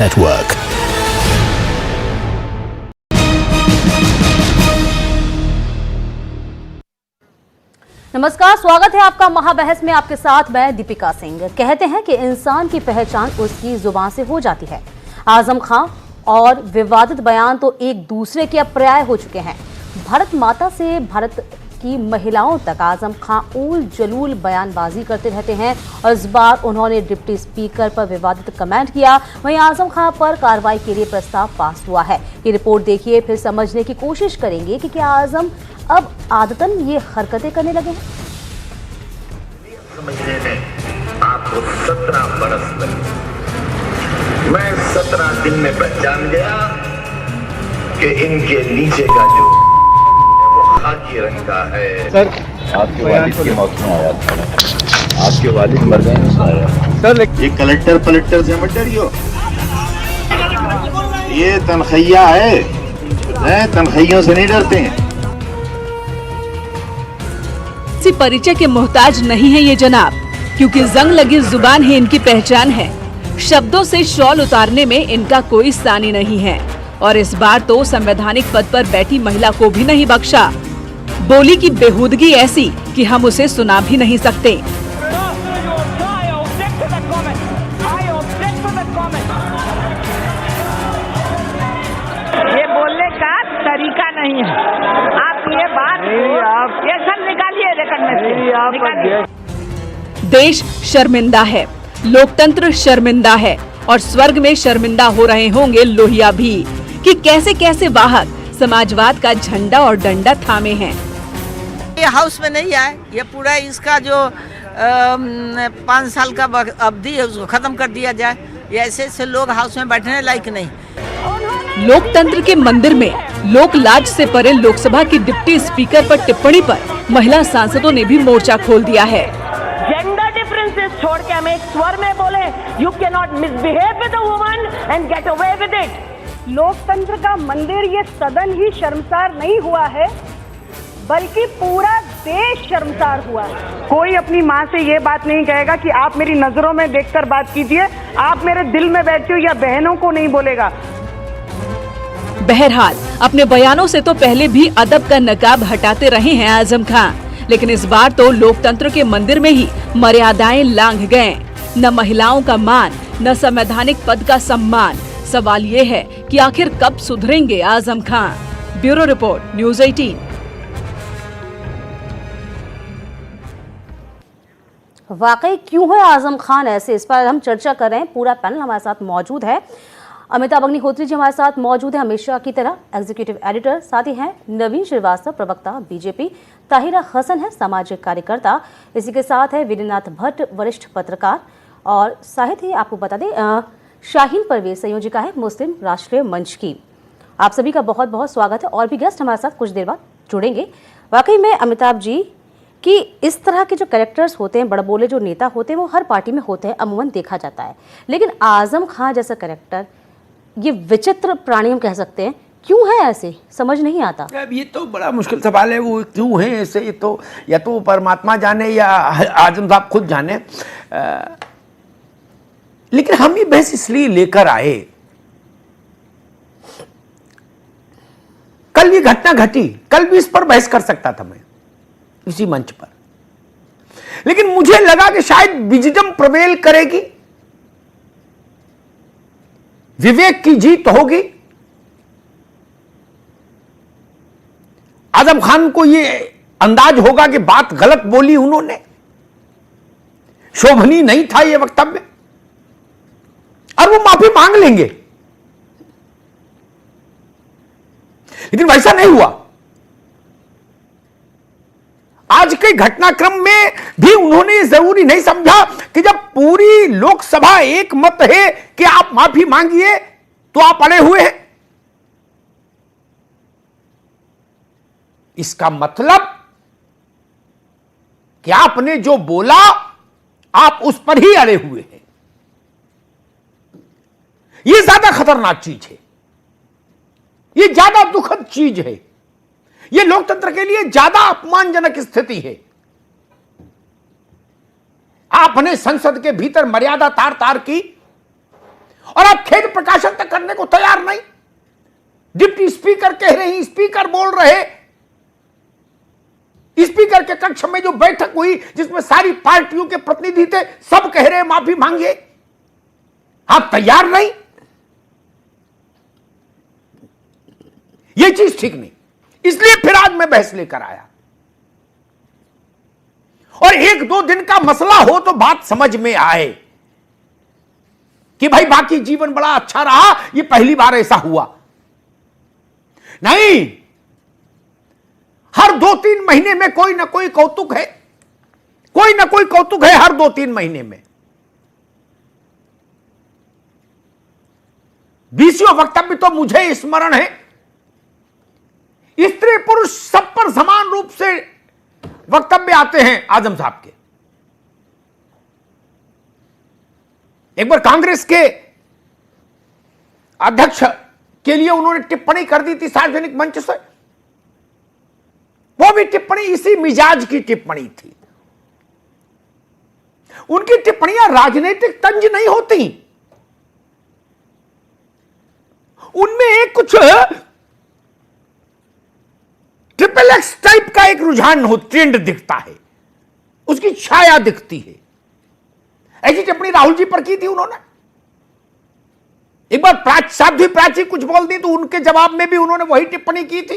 Network. नमस्कार, स्वागत है आपका महाबहस में। आपके साथ मैं दीपिका सिंह। कहते हैं कि इंसान की पहचान उसकी जुबान से हो जाती है। आजम खां और विवादित बयान तो एक दूसरे के पर्याय हो चुके हैं। भारत माता से भारत की महिलाओं तक आजम खां उल जलूल बयानबाजी करते रहते हैं और इस बार उन्होंने डिप्टी स्पीकर पर विवादित कमेंट किया। वहीं आजम खां पर कार्रवाई के लिए प्रस्ताव पास हुआ है। ये रिपोर्ट देखिए, फिर समझने की कोशिश करेंगे कि क्या आजम अब आदतन ये हरकतें करने लगे हैं। समझने में आपको 17 बरस लगे। मैं 17 दिन में पहचान गया कि इनके नीचे का जो वो खाकी रंग का है। सर, आपके वालिद की मौत में आया था, आपके वालिद मर गए उसमें आया सर, ये कलेक्टर से मत डरियो, ये तनखैया है, तनखैयों से नहीं डरते हैं। किसी परिचय के मोहताज नहीं है ये जनाब, क्योंकि जंग लगी जुबान ही इनकी पहचान है। शब्दों से शॉल उतारने में इनका कोई सानी नहीं है और इस बार तो संवैधानिक पद पर बैठी महिला को भी नहीं बख्शा। बोली की बेहूदगी ऐसी कि हम उसे सुना भी नहीं सकते। ये बोलने का तरीका नहीं है। आप ये बात ये सब निकालिए रिकॉर्ड में से निकालिए। देश शर्मिंदा है, लोकतंत्र शर्मिंदा है और स्वर्ग में शर्मिंदा हो रहे होंगे लोहिया भी कि कैसे कैसे वाहक समाजवाद का झंडा और डंडा थामे हैं। ये हाउस में नहीं आए, ये पूरा इसका जो 5 साल का अवधि है उसको खत्म कर दिया जाए। ये ऐसे लोग हाउस में बैठने लायक नहीं। लोकतंत्र के मंदिर में लोक लाज से परे लोकसभा की डिप्टी स्पीकर पर टिप्पणी पर महिला सांसदों ने भी मोर्चा खोल दिया है। जेंडर डिफरेंसेस छोड़ के हमें एक स्वर में बोले, you can not misbehave with a woman and get away with it. लोकतंत्र का मंदिर ये सदन ही शर्मसार नहीं हुआ है, बल्कि पूरा देश शर्मसार हुआ है। कोई अपनी माँ से ये बात नहीं कहेगा कि आप मेरी नजरों में देखकर बात कीजिए, आप मेरे दिल में बैठे हो, या बहनों को नहीं बोलेगा। बहरहाल अपने बयानों से तो पहले भी अदब का नकाब हटाते रहे हैं आजम खां, लेकिन इस बार तो लोकतंत्र के मंदिर में ही मर्यादाएं लांघ गए। न महिलाओं का मान, न संवैधानिक पद का सम्मान। सवाल ये है कि आखिर कब सुधरेंगे Azam Khan. Bureau report, news 18। वाकई क्यों है आजम खान ऐसे, इस पर हम चर्चा कर रहे हैं। पूरा पैनल हमारे साथ मौजूद है। अमिताभ अग्निहोत्री जी हमारे साथ मौजूद है, हमेशा की तरह एग्जीक्यूटिव एडिटर। साथ ही हैं नवीन श्रीवास्तव, प्रवक्ता बीजेपी। ताहिरा हसन है, सामाजिक कार्यकर्ता। इसी के साथ है विद्यानाथ भट्ट, वरिष्ठ पत्रकार। और साहित्य ही आपको बता दें, शाहीन परवेज, संयोजिका है मुस्लिम राष्ट्रीय मंच की। आप सभी का बहुत बहुत स्वागत है। और भी गेस्ट हमारे साथ कुछ देर बाद जुड़ेंगे। वाकई में अमिताभ जी कि इस तरह के जो कैरेक्टर्स होते हैं, बड़बोले जो नेता होते हैं, वो हर पार्टी में होते हैं, अमूमन देखा जाता है। लेकिन आजम खां जैसा कैरेक्टर, ये विचित्र प्राणी हम कह सकते हैं, क्यों है ऐसे, समझ नहीं आता। अब ये तो बड़ा मुश्किल सवाल है, वो क्यों है ऐसे। ये तो या तो परमात्मा जाने या आजम साहब खुद जाने। लेकिन हम ये बहस इसलिए लेकर आए, कल ये घटना घटी, कल भी इस पर बहस कर सकता था मैं इसी मंच पर, लेकिन मुझे लगा कि शायद विजडम प्रिवेल करेगी, विवेक की जीत होगी। आजम खान को यह अंदाज होगा कि बात गलत बोली उन्होंने, शोभनीय नहीं था यह वक्तव्य, और वो माफी मांग लेंगे। लेकिन वैसा नहीं हुआ। आज के घटनाक्रम में भी उन्होंने ये जरूरी नहीं समझा कि जब पूरी लोकसभा एक मत है कि आप माफी मांगिए, तो आप अड़े हुए हैं। इसका मतलब कि आपने जो बोला आप उस पर ही अड़े हुए हैं। यह ज्यादा खतरनाक चीज है, यह ज्यादा दुखद चीज है, यह लोकतंत्र के लिए ज्यादा अपमानजनक स्थिति है। आपने संसद के भीतर मर्यादा तार तार की, और आप खेद प्रकाशन तक करने को तैयार नहीं। डिप्टी स्पीकर कह रहे हैं, स्पीकर बोल रहे, स्पीकर के कक्ष में जो बैठक हुई जिसमें सारी पार्टियों के प्रतिनिधि थे, सब कह रहे माफी मांगिए, आप तैयार नहीं। यह चीज ठीक नहीं, इसलिए फिर आज मैं बहस लेकर आया। और एक दो दिन का मसला हो तो बात समझ में आए कि भाई बाकी जीवन बड़ा अच्छा रहा, ये पहली बार ऐसा हुआ नहीं। हर 2-3 महीने में कोई ना कोई कौतुक है, कोई ना कोई कौतुक है हर 2-3 महीने में। 20वां वक्तव्य तो मुझे स्मरण है, स्त्री पुरुष सब पर समान रूप से वक्तव्य आते हैं आजम साहब के। एक बार कांग्रेस के अध्यक्ष के लिए उन्होंने टिप्पणी कर दी थी सार्वजनिक मंच से, वो भी टिप्पणी इसी मिजाज की टिप्पणी थी। उनकी टिप्पणियां राजनीतिक तंज नहीं होती, उनमें एक कुछ XXX टाइप का एक रुझान हो, ट्रेंड दिखता है, उसकी छाया दिखती है। ऐसी टिप्पणी राहुल जी पर की थी उन्होंने। एक बार साध्वी प्राची कुछ बोल दी तो उनके जवाब में भी उन्होंने वही टिप्पणी की थी।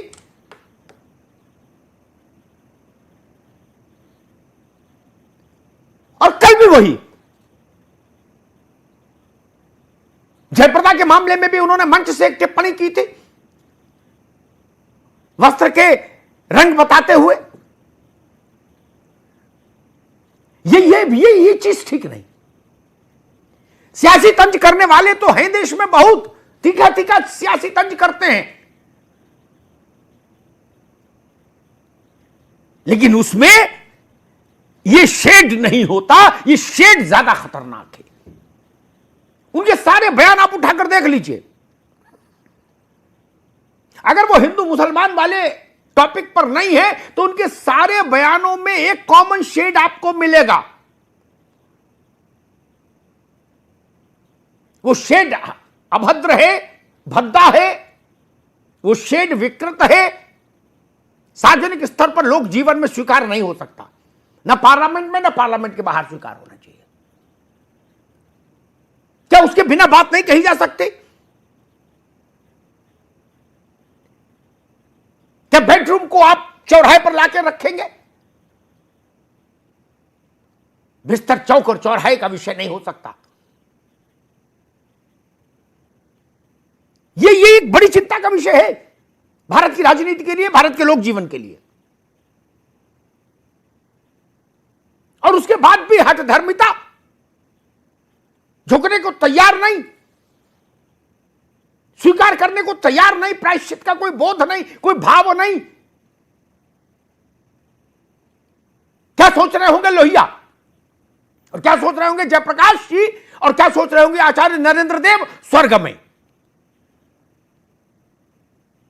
और कल भी वही, जयप्रदा के मामले में भी उन्होंने मंच से एक टिप्पणी की थी, वस्त्र के रंग बताते हुए। ये चीज ठीक नहीं। सियासी तंज करने वाले तो हैं देश में बहुत, तीखा तीखा सियासी तंज करते हैं, लेकिन उसमें ये शेड नहीं होता, ये शेड ज्यादा खतरनाक है। उनके सारे बयान आप उठाकर देख लीजिए, अगर वो हिंदू मुसलमान वाले टॉपिक पर नहीं है तो उनके सारे बयानों में एक कॉमन शेड आपको मिलेगा। वो शेड अभद्र है, भद्दा है, वो शेड विकृत है, सार्वजनिक स्तर पर लोक जीवन में स्वीकार नहीं हो सकता, ना पार्लियामेंट में ना पार्लियामेंट के बाहर स्वीकार होना चाहिए। क्या उसके बिना बात नहीं कही जा सकती? क्या बेडरूम को आप चौराहे पर लाके रखेंगे? बिस्तर चौक और चौराहे का विषय नहीं हो सकता। ये एक बड़ी चिंता का विषय है भारत की राजनीति के लिए, भारत के लोक जीवन के लिए। और उसके बाद भी हठधर्मिता, झुकने को तैयार नहीं, स्वीकार करने को तैयार नहीं, प्रायश्चित का कोई बोध नहीं, कोई भाव नहीं। क्या सोच रहे होंगे लोहिया, और क्या सोच रहे होंगे जयप्रकाश जी, और क्या सोच रहे होंगे आचार्य नरेंद्र देव स्वर्ग में?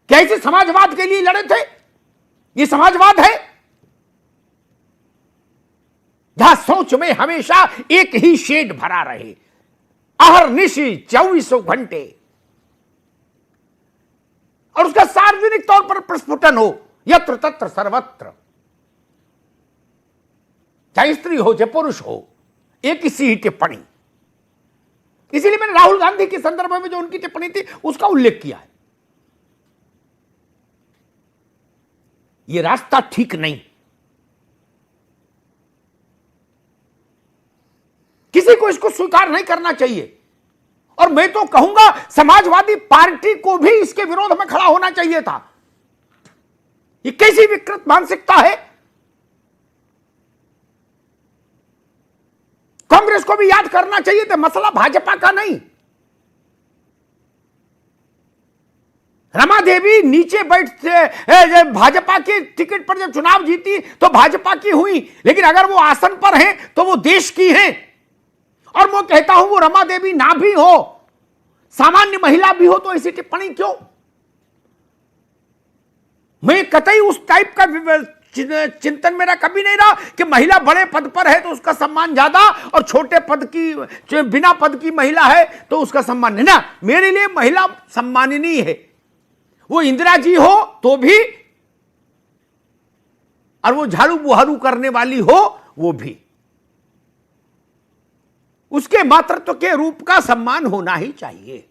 क्या इसे समाजवाद के लिए लड़े थे? ये समाजवाद है जहां सोच में हमेशा एक ही शेड भरा रहे, अहर्निशि 24 घंटे, और उसका सार्वजनिक तौर पर प्रस्फुटन हो, यत्र तत्र सर्वत्र, चाहे स्त्री हो चाहे पुरुष हो, एक इसी ही टिप्पणी। इसीलिए मैंने राहुल गांधी के संदर्भ में जो उनकी टिप्पणी थी उसका उल्लेख किया है। यह रास्ता ठीक नहीं, किसी को इसको स्वीकार नहीं करना चाहिए। और मैं तो कहूंगा समाजवादी पार्टी को भी इसके विरोध में खड़ा होना चाहिए था। ये कैसी विकृत मानसिकता है? कांग्रेस को भी याद करना चाहिए था, मसला भाजपा का नहीं। रमा देवी नीचे बैठते, भाजपा के टिकट पर जब चुनाव जीती तो भाजपा की हुई, लेकिन अगर वो आसन पर हैं तो वो देश की हैं। और मैं कहता हूं वो रमा देवी ना भी हो, सामान्य महिला भी हो, तो ऐसी टिप्पणी क्यों? मैं कतई उस टाइप का चिंतन मेरा कभी नहीं रहा कि महिला बड़े पद पर है तो उसका सम्मान ज्यादा और छोटे पद की, बिना पद की महिला है तो उसका सम्मान नहीं। ना, मेरे लिए महिला सम्माननीय है, वो इंदिरा जी हो तो भी और वो झाड़ू बुहारू करने वाली हो वो भी, उसके मातृत्व के रूप का सम्मान होना ही चाहिए।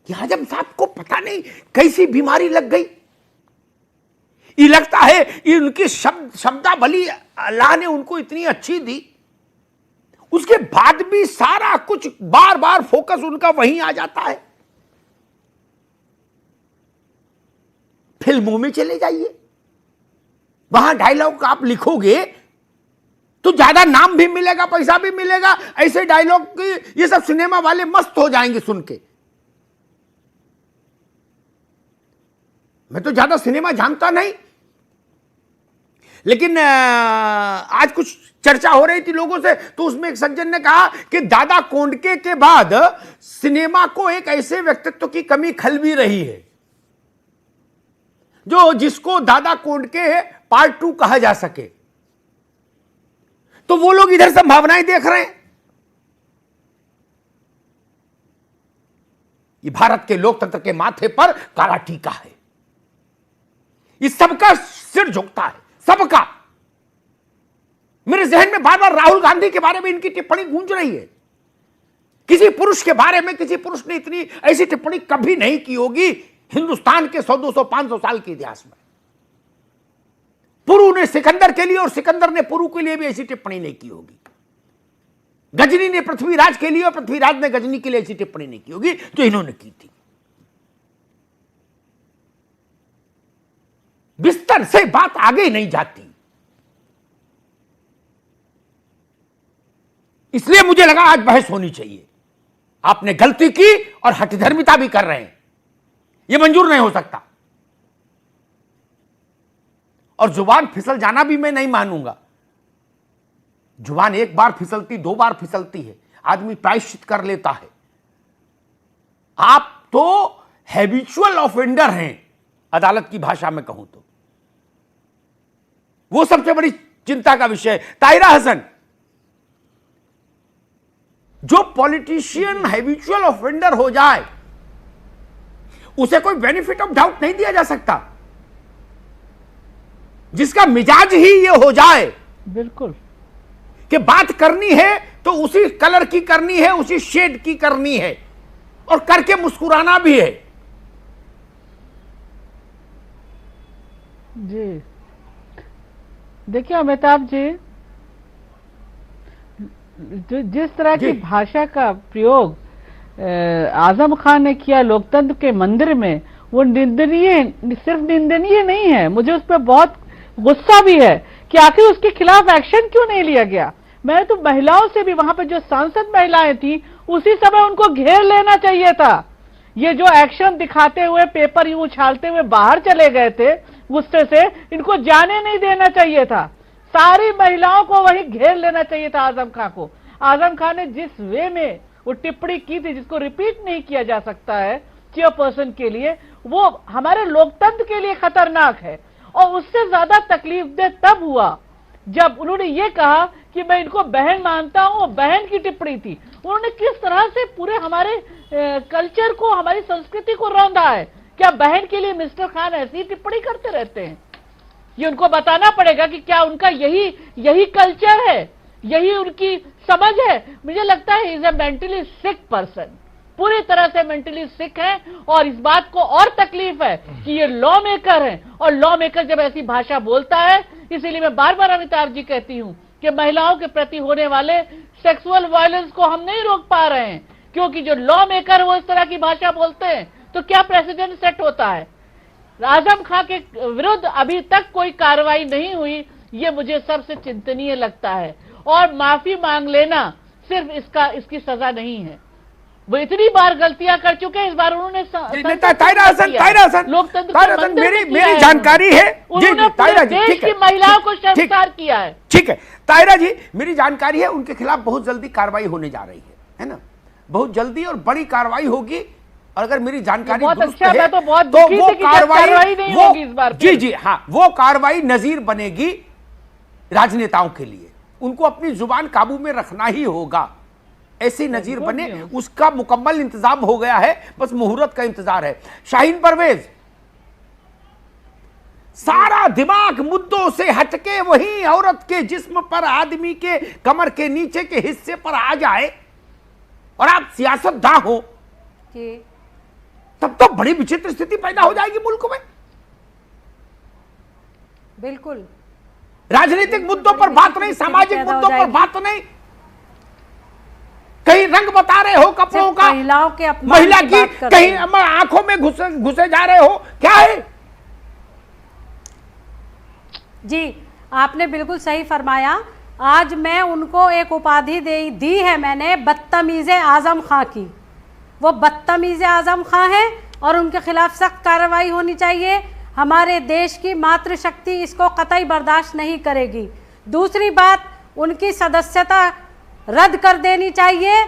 कि आजम साहब को पता नहीं कैसी बीमारी लग गई, ये लगता है ये उनकी शब्दावली अल्लाह ने उनको इतनी अच्छी दी, उसके बाद भी सारा कुछ बार बार फोकस उनका वहीं आ जाता है। फिल्मों में चले जाइए, वहां डायलॉग आप लिखोगे तो ज्यादा नाम भी मिलेगा, पैसा भी मिलेगा। ऐसे डायलॉग की ये सब सिनेमा वाले मस्त हो जाएंगे सुन के। मैं तो ज्यादा सिनेमा जानता नहीं, लेकिन आज कुछ चर्चा हो रही थी लोगों से, तो उसमें एक सज्जन ने कहा कि दादा कोंडके के बाद सिनेमा को एक ऐसे व्यक्तित्व की कमी खल भी रही है जो जिसको दादा कोंडके पार्ट 2 कहा जा सके। तो वो लोग इधर संभावनाएं देख रहे हैं। ये भारत के लोकतंत्र के माथे पर काला टीका है, इस सबका सिर झुकता है, सबका। मेरे जहन में बार बार राहुल गांधी के बारे में इनकी टिप्पणी गूंज रही है। किसी पुरुष के बारे में किसी पुरुष ने इतनी ऐसी टिप्पणी कभी नहीं की होगी हिंदुस्तान के 100, 200, 500 साल के इतिहास में। पुरु ने सिकंदर के लिए और सिकंदर ने पुरु के लिए भी ऐसी टिप्पणी नहीं की होगी। गजनी ने पृथ्वीराज के लिए और पृथ्वीराज ने गजनी के लिए ऐसी टिप्पणी नहीं की होगी जो इन्होंने की थी। बिस्तर से बात आगे नहीं जाती, इसलिए मुझे लगा आज बहस होनी चाहिए। आपने गलती की और हठधर्मिता भी कर रहे हैं, यह मंजूर नहीं हो सकता। और जुबान फिसल जाना भी मैं नहीं मानूंगा। जुबान एक बार फिसलती, 2 बार फिसलती है, आदमी प्रायश्चित कर लेता है। आप तो हैबिचुअल ऑफेंडर हैं, अदालत की भाषा में कहूं तो। वो सबसे बड़ी चिंता का विषय है। ताहिरा हसन, जो पॉलिटिशियन हैबिचुअल ऑफेंडर हो जाए उसे कोई बेनिफिट ऑफ डाउट नहीं दिया जा सकता। जिसका मिजाज ही ये हो जाए बिल्कुल कि बात करनी है तो उसी कलर की करनी है, उसी शेड की करनी है और करके मुस्कुराना भी है। जी देखिए अमिताभ जी, जिस तरह की भाषा का प्रयोग आजम खान ने किया लोकतंत्र के मंदिर में, वो निंदनीय, सिर्फ निंदनीय नहीं है, मुझे उस पर बहुत गुस्सा भी है कि आखिर उसके खिलाफ एक्शन क्यों नहीं लिया गया। मैं तो महिलाओं से भी, वहां पर जो सांसद महिलाएं थी उसी समय उनको घेर लेना चाहिए था। ये जो एक्शन दिखाते हुए पेपर यूं उछालते हुए बाहर चले गए थे गुस्से से, इनको जाने नहीं देना चाहिए था। सारी महिलाओं को वहीं घेर लेना चाहिए था आजम खान को। आजम खान ने जिस वे में वो टिप्पणी की थी, जिसको रिपीट नहीं किया जा सकता है चेयरपर्सन के लिए, वो हमारे लोकतंत्र के लिए खतरनाक है। और उससे ज्यादा तकलीफदेह तब हुआ जब उन्होंने ये कहा कि मैं इनको बहन मानता हूं, बहन की टिप्पणी थी। उन्होंने किस तरह से पूरे हमारे कल्चर को, हमारी संस्कृति को रौंदा है। क्या बहन के लिए मिस्टर खान ऐसी टिप्पणी करते रहते हैं? ये उनको बताना पड़ेगा कि क्या उनका यही कल्चर है, यही उनकी समझ है। मुझे लगता है is a mentally sick person, पूरी तरह से मेंटली सिक है। और इस बात को और तकलीफ है कि ये लॉ मेकर है, और लॉ मेकर जब ऐसी भाषा बोलता है, इसीलिए मैं बार बार अमिताभ जी कहती हूं कि महिलाओं के प्रति होने वाले सेक्सुअल वायलेंस को हम नहीं रोक पा रहे हैं, क्योंकि जो लॉ मेकर वो इस तरह की भाषा बोलते हैं तो क्या प्रेसिडेंट सेट होता है। आजम खान के विरुद्ध अभी तक कोई कार्रवाई नहीं हुई, ये मुझे सबसे चिंतनीय लगता है। और माफी मांग लेना सिर्फ इसकी सजा नहीं है। वो इतनी बार गलतियां कर चुके हैं, इस बार उन्होंने ताहिरा हसन, लोकतंत्र मेरी जानकारी है, उन्होंने देश की महिलाओं को शर्मसार किया है। ठीक है ताहिरा जी, मेरी जानकारी है उनके खिलाफ बहुत जल्दी कार्रवाई होने जा रही है ना, बहुत जल्दी और बड़ी कार्रवाई होगी। और अगर मेरी जानकारी बहुत दुरुस्त अच्छा, है, मैं तो बहुत तो दुखी वो थी कि कार्रवाई नहीं होगी इस बार जी फिर। जी हाँ, वो कार्रवाई नजीर बनेगी राजनेताओं के लिए। उनको अपनी जुबान काबू में रखना ही होगा, ऐसी नजीर बने, उसका मुकम्मल इंतजाम हो गया है, बस मुहूर्त का इंतजार है। शाहीन परवेज, सारा दिमाग मुद्दों से हटके वही औरत के जिस्म पर, आदमी के कमर के नीचे के हिस्से पर आ जाए और आप सियासतदां हो, तब तो बड़ी विचित्र स्थिति पैदा हो जाएगी मुल्क में। बिल्कुल, राजनीतिक मुद्दों पर बात नहीं, सामाजिक मुद्दों पर बात नहीं, कहीं रंग बता रहे हो कपड़ों का, महिलाओं के अपमान महिला की की बात कर कहीं रहे हैं। आंखों में घुसे जा रहे हो, क्या है? जी, आपने बिल्कुल सही फरमाया। आज मैं उनको एक उपाधि दी है मैंने, बदतमीज़े आजम खां की। वो बदतमीज़े आजम खां हैं और उनके खिलाफ सख्त कार्रवाई होनी चाहिए। हमारे देश की मातृशक्ति इसको कतई बर्दाश्त नहीं करेगी। दूसरी बात, उनकी सदस्यता रद्द कर देनी चाहिए।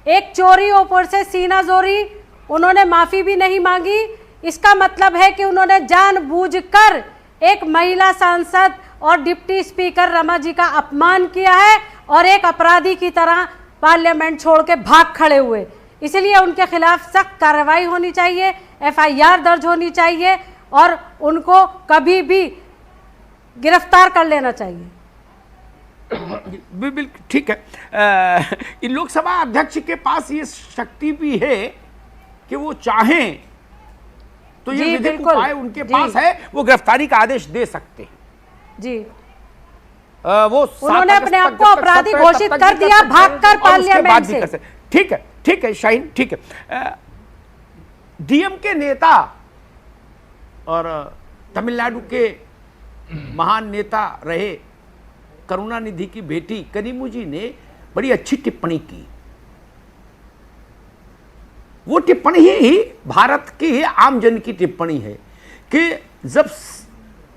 एक चोरी ऊपर से सीना जोरी, उन्होंने माफ़ी भी नहीं मांगी। इसका मतलब है कि उन्होंने जानबूझकर एक महिला सांसद और डिप्टी स्पीकर रमा जी का अपमान किया है और एक अपराधी की तरह पार्लियामेंट छोड़ के भाग खड़े हुए। इसलिए उनके खिलाफ सख्त कार्रवाई होनी चाहिए, FIR दर्ज होनी चाहिए और उनको कभी भी गिरफ्तार कर लेना चाहिए। बिल्कुल ठीक है। लोकसभा अध्यक्ष के पास ये शक्ति भी है कि वो चाहें तो ये विधिक उपाय उनके पास है, वो गिरफ्तारी का आदेश दे सकते हैं। जी, वो उन्होंने अपने आप को अपराधी घोषित कर दिया, भागकर पार्लियामेंट से। ठीक है, ठीक है शाहीन, ठीक है। डीएम के नेता और तमिलनाडु के महान नेता रहे करुणानिधि की बेटी कनिमोझी ने बड़ी अच्छी टिप्पणी की। वो टिप्पणी ही भारत की आम जन की टिप्पणी है कि जब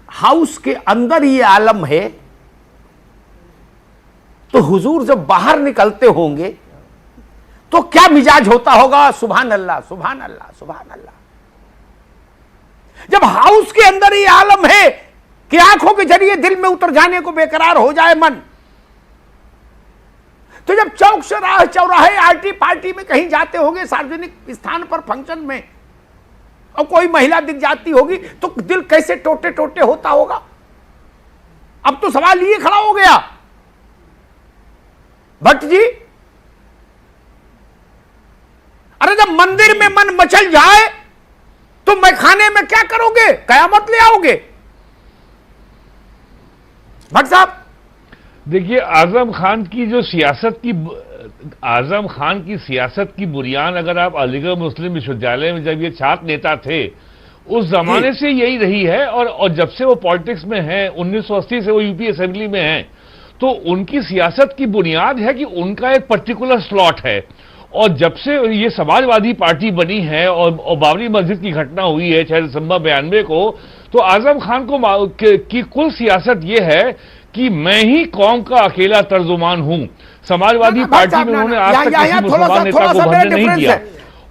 हाउस के अंदर ये आलम है तो हुजूर जब बाहर निकलते होंगे तो क्या मिजाज होता होगा। सुभान अल्लाह, सुभान अल्लाह, सुभान अल्लाह। जब हाउस के अंदर ये आलम है कि आंखों के जरिए दिल में उतर जाने को बेकरार हो जाए मन, तो जब चौक चौराहे आरटी पार्टी में कहीं जाते होंगे, सार्वजनिक स्थान पर फंक्शन में, और कोई महिला दिख जाती होगी तो दिल कैसे टोटे टोटे होता होगा। अब तो सवाल ये खड़ा हो गया, भट्ट जी, अरे जब मंदिर में मन मचल जाए तो मैखाने में क्या करोगे, कयामत ले आओगे? भट्ट साहब देखिए, आजम खान की सियासत की बुनियाद अगर आप अलीगढ़ मुस्लिम विश्वविद्यालय में जब ये छात्र नेता थे उस जमाने से यही रही है, और जब से वो पॉलिटिक्स में हैं, 1980 से वो यूपी असेंबली में हैं, तो उनकी सियासत की बुनियाद है कि उनका एक पर्टिकुलर स्लॉट है। और जब से ये समाजवादी पार्टी बनी है और बाबरी मस्जिद की घटना हुई है 6 दिसंबर 92 को, तो आजम खान की कुल सियासत ये है कि मैं ही कौम का अकेला तर्जुमान हूं। समाजवादी पार्टी में उन्होंने आज तक किसी मुसलमान नेता को भरने नहीं दिया।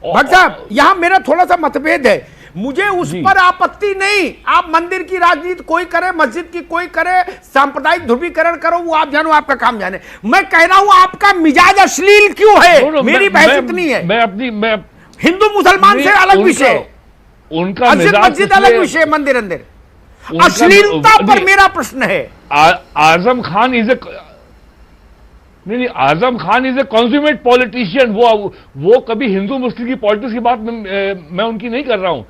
भट्ट साहब, यहां मेरा थोड़ा सा मतभेद है, मुझे उस पर आपत्ति नहीं। आप मंदिर की राजनीति कोई करे, मस्जिद की कोई करे, सांप्रदायिक ध्रुवीकरण करो, वो आप जानो, आपका काम जाने। मैं कह रहा हूं आपका मिजाज अश्लील क्यों है? मेरी बहस इतनी है। मैं हिंदू मुसलमान से अलग विषय, उनका मस्जिद अलग विषय, मंदिर अंदर अश्लीलता पर मेरा प्रश्न है। आजम खान इज नहीं, Azam Khan is a कॉन्ज्यूमेट politician. वो कभी हिंदू मुस्लिम की पॉलिटिक्स की बात मैं उनकी नहीं कर रहा हूं।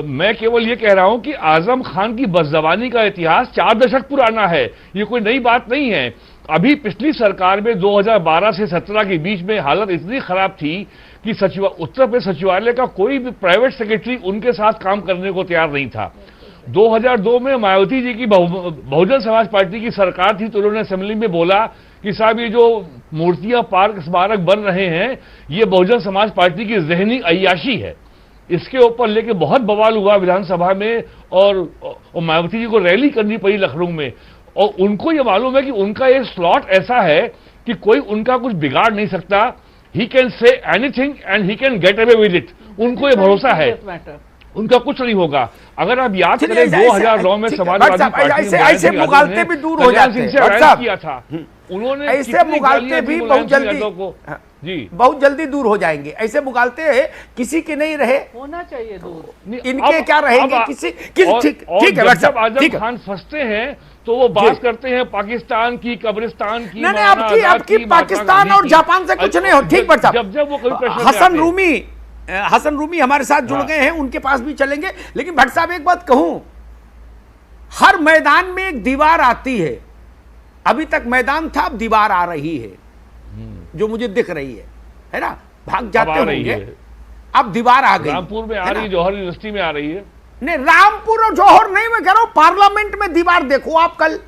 मैं केवल ये कह रहा हूं कि आजम खान की बदज़बानी का इतिहास 4 दशक पुराना है, ये कोई नई बात नहीं है। अभी पिछली सरकार में 2012 से 17 के बीच में हालत इतनी खराब थी कि उत्तर प्रदेश सचिवालय का कोई भी प्राइवेट सेक्रेटरी उनके साथ काम करने को तैयार नहीं था। 2002 में मायावती जी की बहुजन समाज पार्टी की सरकार थी, तो उन्होंने असेंबली में बोला कि साहब ये जो मूर्तियां, पार्क, स्मारक बन रहे हैं, ये बहुजन समाज पार्टी की ज़हनी अय्याशी है। इसके ऊपर लेके बहुत बवाल हुआ विधानसभा में, और मायावती जी को रैली करनी पड़ी लखनऊ में। और उनको ये मालूम है कि उनका एक स्लॉट ऐसा है कि कोई उनका कुछ बिगाड़ नहीं सकता। He can say anything and he can get away with it. उनको ये भरोसा है, उनका कुछ नहीं होगा। अगर आप याद करें 2009 में समाजवादी पार्टी ऐसे मुगालते भी दूर हो जाते हैं, किया था उन्होंने, ऐसे मुगालते भी बहुत जल्दी जी बहुत जल्दी दूर हो जाएंगे। ऐसे मुगालते किसी के नहीं रहे, होना चाहिए दूर। इनके क्या रहेंगे किसी ठीक है। जब आजम खान फंसते हैं तो वो बात करते हैं पाकिस्तान की, कब्रिस्तान की, नहीं आपकी पाकिस्तान और जापान से कुछ नहीं हो। ठीक बट जब वो कोई प्रश्न हसन रूमी हमारे साथ जुड़ गए हैं, उनके पास भी चलेंगे। लेकिन भट्ट साहब एक बात कहूं, हर मैदान में एक दीवार आती है। अभी तक मैदान था, अब दीवार आ रही है जो मुझे दिख रही है ना। भाग जाते होंगे, अब दीवार आ गई। रामपुर में आ रही है, जौहर यूनिवर्सिटी में आ रही है। नहीं, रामपुर और जौहर नहीं, मैं कह रहा हूं पार्लियामेंट में दीवार देखो आप कल,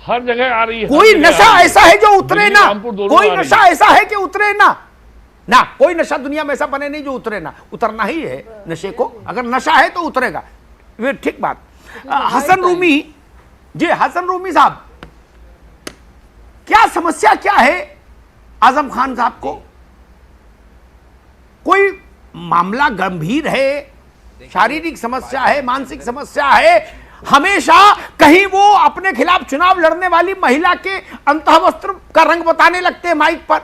हर जगह आ रही है। कोई नशा ऐसा है जो उतरे ना, कोई नशा ऐसा है कि उतरे ना, कोई नशा दुनिया में ऐसा बने नहीं जो उतरे ना। उतरना ही है नशे को, अगर नशा है तो उतरेगा। ठीक बात। हसन रूमी जी, हसन रूमी साहब, क्या समस्या क्या है आजम खान साहब को? कोई मामला गंभीर है, शारीरिक समस्या है, मानसिक समस्या है? हमेशा कहीं वो अपने खिलाफ चुनाव लड़ने वाली महिला के अंतःवस्त्र का रंग बताने लगते हैं माइक पर,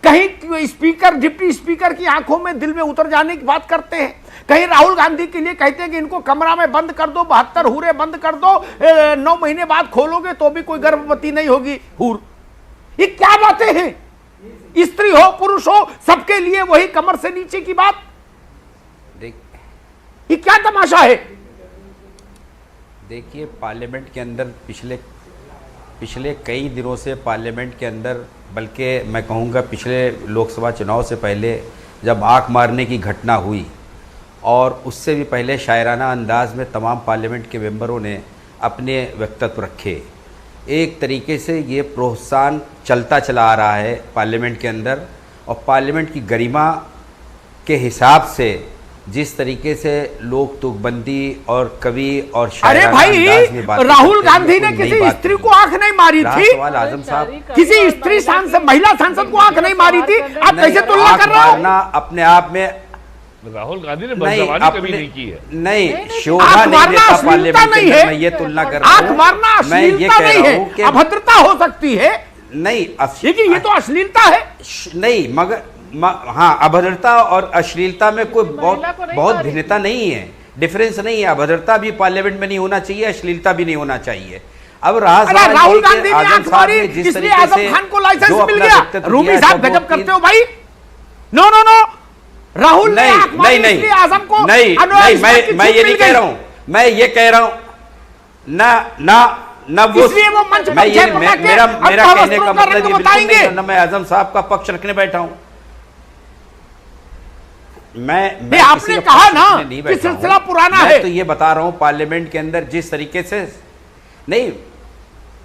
कहीं स्पीकर, डिप्टी स्पीकर की आंखों में दिल में उतर जाने की बात करते हैं, कहीं राहुल गांधी के लिए कहते हैं कि इनको कमरा में बंद कर दो, 72 हूरे बंद कर दो, 9 महीने बाद खोलोगे तो भी कोई गर्भवती नहीं होगी हूर। ये क्या बातें हैं? स्त्री हो पुरुष हो सबके लिए वही कमर से नीचे की बात। ये क्या तमाशा है? देखिए, पार्लियामेंट के अंदर पिछले कई दिनों से पार्लियामेंट के अंदर, बल्कि मैं कहूँगा पिछले लोकसभा चुनाव से पहले जब आंख मारने की घटना हुई और उससे भी पहले शायराना अंदाज में तमाम पार्लियामेंट के मेंबरों ने अपने वक्तव्य रखे। एक तरीके से ये प्रोत्साहन चलता चला आ रहा है पार्लियामेंट के अंदर, और पार्लियामेंट की गरिमा के हिसाब से जिस तरीके से लोग तुकबंदी और कवि और शायराना अंदाज में बात, राहुल गांधी ने किसी स्त्री को आंख नहीं मारी थी। सवाल आजम साहब, किसी स्त्री सांसद, महिला सांसद को आंख नहीं मारी थी। आप कैसे तुलना कर रहे हो? अपने आप में राहुल गांधी ने बदजबानी कभी नहीं की है। नहीं, शोभा नहीं देता पार्लियामेंट में, मैं ये तुलना कर रहा हूं। आंख मारना अश्लीलता नहीं है, अभद्रता हो सकती है। नहीं, लेकिन ये तो अश्लीलता है। नहीं, मगर हाँ, अभद्रता और अश्लीलता में कोई बहुत भिन्नता नहीं है, डिफरेंस नहीं है। अभद्रता भी पार्लियामेंट में नहीं होना चाहिए, अश्लीलता भी नहीं होना चाहिए। अब राहुल गांधी ने आंख मारी इसलिए आजम खान को लाइसेंस मिल गया। रूमी साहब गजब करते हो भाई। नो नो नो, राहुल ने आंख मारी इसलिए आजम को नहीं, मैं ये नहीं कह रहा हूं, मैं ये कह रहा हूं ना वो, मेरा कहने का मतलब ये बिल्कुल नहीं, ना मैं आजम साहब का पक्ष रखने बैठा हूं। मैं आपने कहा ना कि सिलसिला पुराना है, तो ये बता रहा हूं पार्लियामेंट के अंदर जिस तरीके से, नहीं,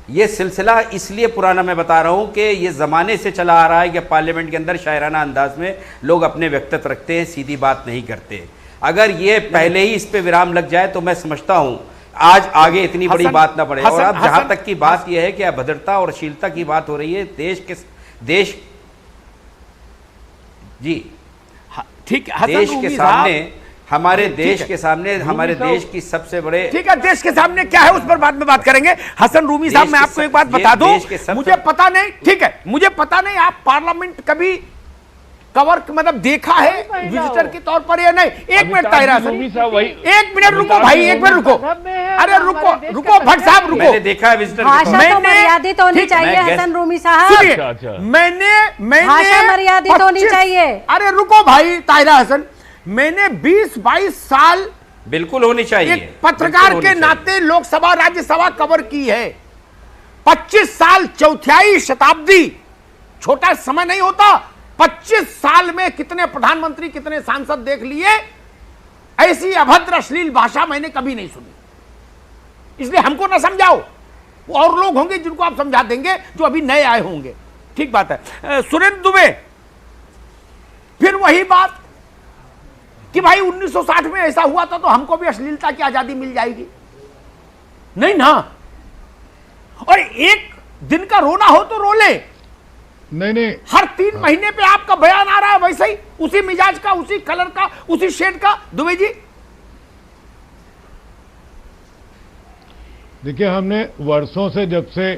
ये सिलसिला इसलिए पुराना मैं बता रहा हूं कि ये जमाने से चला आ रहा है कि पार्लियामेंट के अंदर शायराना अंदाज में लोग अपने व्यक्तित्व रखते हैं, सीधी बात नहीं करते। अगर ये पहले ही इस पे विराम लग जाए तो मैं समझता हूं आज आगे इतनी बड़ी बात ना बढ़े। और अब जहां तक की बात यह है कि अभद्रता और अश्लीलता की बात हो रही है, देश जी ठीक है, देश के सामने, हमारे देश के सामने, हमारे देश की सबसे बड़े, ठीक है, देश के सामने क्या है उस पर बाद में बात करेंगे। हसन रूमी साहब, मैं आपको एक बात बता दूं, मुझे पता नहीं, ठीक है, मुझे पता नहीं आप पार्लियामेंट कभी कवर मतलब देखा है विजिटर के तौर पर या नहीं। एक मिनट ताहिर हसन, एक मिनट रुको भाई, एक मिनट रुको, अरे रुको भट्ट साहब रुको। मैंने देखा है विजिटर, भाषा तो मर्यादित होनी चाहिए हसन रूमी साहब, मैंने भाषा मर्यादित होनी चाहिए। अरे रुको भाई ताहिर हसन, मैंने 20-22 साल बिल्कुल होनी चाहिए, एक पत्रकार के नाते लोकसभा राज्यसभा कवर की है। 25 साल, चौथाई शताब्दी छोटा समय नहीं होता। 25 साल में कितने प्रधानमंत्री, कितने सांसद देख लिए। ऐसी अभद्र अश्लील भाषा मैंने कभी नहीं सुनी। इसलिए हमको ना समझाओ, और लोग होंगे जिनको आप समझा देंगे जो अभी नए आए होंगे। ठीक बात है। सुरेंद्र दुबे, फिर वही बात कि भाई 1960 में ऐसा हुआ था तो हमको भी अश्लीलता की आजादी मिल जाएगी, नहीं ना। और एक दिन का रोना हो तो रो ले, नहीं हर 3 महीने पे आपका बयान आ रहा है वैसे ही, उसी मिजाज का, उसी कलर का, उसी शेड का। दुबे जी देखिए, हमने वर्षों से, जब से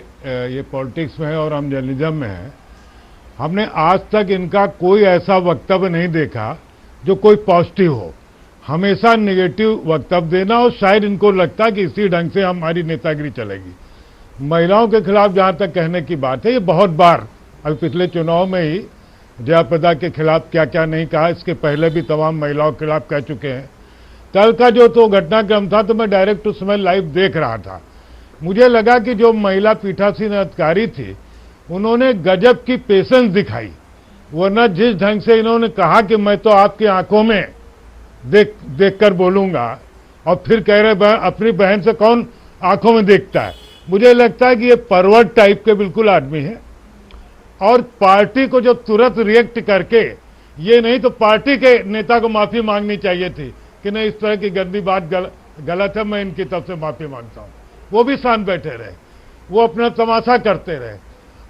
ये पॉलिटिक्स में है और हम जर्नलिज्म में है, हमने आज तक इनका कोई ऐसा वक्तव्य नहीं देखा जो कोई पॉजिटिव हो। हमेशा नेगेटिव वक्तव्य देना, और शायद इनको लगता है कि इसी ढंग से हमारी नेतागिरी चलेगी। महिलाओं के खिलाफ जहां तक कहने की बात है, ये बहुत बार, अभी पिछले चुनाव में ही जयाप्रदा के खिलाफ क्या क्या नहीं कहा, इसके पहले भी तमाम महिलाओं के खिलाफ कह चुके हैं। कल का जो तो घटनाक्रम था, तो मैं डायरेक्ट उस समय लाइव देख रहा था। मुझे लगा कि जो महिला पीठासीन अधिकारी थी, उन्होंने गजब की पेशेंस दिखाई, वरना जिस ढंग से इन्होंने कहा कि मैं तो आपकी आंखों में देख कर बोलूंगा, और फिर कह रहे अपनी बहन से कौन आंखों में देखता है। मुझे लगता है कि ये परवर्ट टाइप के बिल्कुल आदमी है, और पार्टी को जो तुरंत रिएक्ट करके, ये नहीं तो पार्टी के नेता को माफी मांगनी चाहिए थी कि नहीं, इस तरह की गंदी बात गलत है, मैं इनकी तरफ से माफी मांगता हूं। वो भी शांत बैठे रहे, वो अपना तमाशा करते रहे,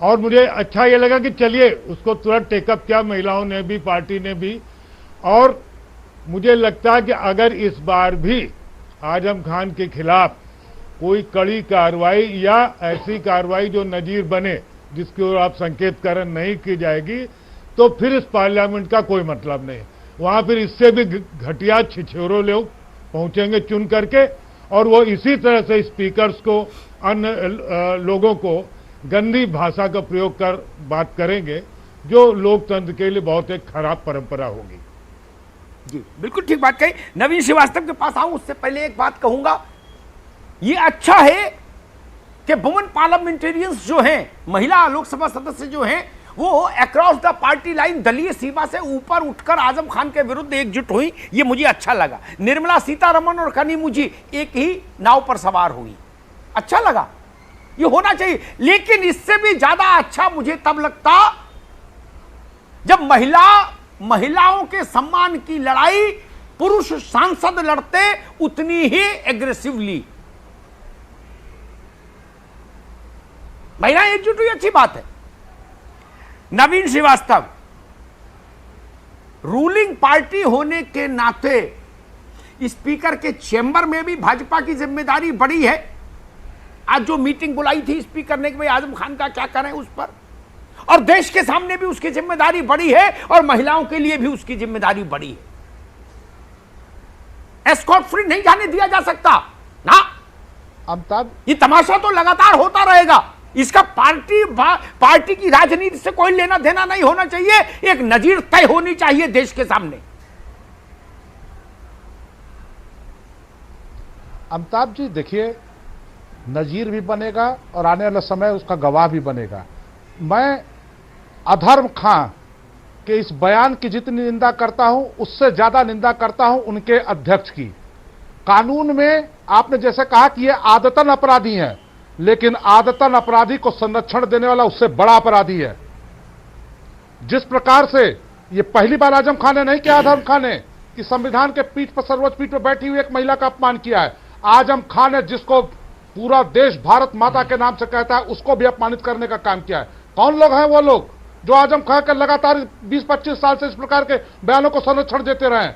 और मुझे अच्छा ये लगा कि चलिए उसको तुरंत टेकअप किया महिलाओं ने भी, पार्टी ने भी। और मुझे लगता है कि अगर इस बार भी आजम खान के खिलाफ कोई कड़ी कार्रवाई या ऐसी कार्रवाई जो नजीर बने, जिसकी ओर आप संकेत कर रहे नहीं की जाएगी, तो फिर इस पार्लियामेंट का कोई मतलब नहीं। वहां फिर इससे भी घटिया छिछोरे लोग पहुंचेंगे चुन करके, और वो इसी तरह से स्पीकर्स को, अन्य लोगों को गंदी भाषा का प्रयोग कर बात करेंगे, जो लोकतंत्र के लिए बहुत एक खराब परंपरा होगी। जी बिल्कुल ठीक बात कही। नवीन श्रीवास्तव के पास आऊं उससे पहले एक बात कहूंगा, ये अच्छा है कि वुमेन पार्लियामेंटेरियंस जो हैं, महिला लोकसभा सदस्य जो हैं, वो अक्रॉस द पार्टी लाइन, दलीय सीमा से ऊपर उठकर आजम खान के विरुद्ध एकजुट हुई। ये मुझे अच्छा लगा। निर्मला सीतारमण और कनिमोझी एक ही नाव पर सवार हुई, अच्छा लगा, ये होना चाहिए। लेकिन इससे भी ज्यादा अच्छा मुझे तब लगता जब महिलाओं के सम्मान की लड़ाई पुरुष सांसद लड़ते उतनी ही एग्रेसिवली। महिलाएं एकजुट हुई, अच्छी बात है। नवीन श्रीवास्तव, रूलिंग पार्टी होने के नाते स्पीकर के चेंबर में भी भाजपा की जिम्मेदारी बड़ी है। आज जो मीटिंग बुलाई थी स्पीकर ने कि भाई आजम खान का क्या करें उस पर, और देश के सामने भी उसकी जिम्मेदारी बड़ी है, और महिलाओं के लिए भी उसकी जिम्मेदारी बड़ी है। एस्कॉर्ट फ्री नहीं जाने दिया जा सकता ना। अमिताभ, ये तमाशा तो लगातार होता रहेगा, इसका पार्टी की राजनीति से कोई लेना देना नहीं होना चाहिए। एक नजीर तय होनी चाहिए देश के सामने। अमिताभ जी देखिए, नजीर भी बनेगा और आने वाला समय उसका गवाह भी बनेगा। मैं अधर्म खां के इस बयान की जितनी निंदा करता हूं, उससे ज्यादा निंदा करता हूं उनके अध्यक्ष की। कानून में आपने जैसे कहा कि ये आदतन अपराधी हैं, लेकिन आदतन अपराधी को संरक्षण देने वाला उससे बड़ा अपराधी है। जिस प्रकार से ये पहली बार आजम खान ने नहीं किया, अधर्म खान ने, कि संविधान के पीठ पर, सर्वोच्च पीठ पर बैठी हुई एक महिला का अपमान किया है। आजम खान ने, जिसको पूरा देश भारत माता के नाम से कहता है, उसको भी अपमानित करने का काम किया है। कौन लोग हैं वो लोग जो आजम खान के लगातार 20-25 साल से इस प्रकार के बयानों को संरक्षण देते रहे?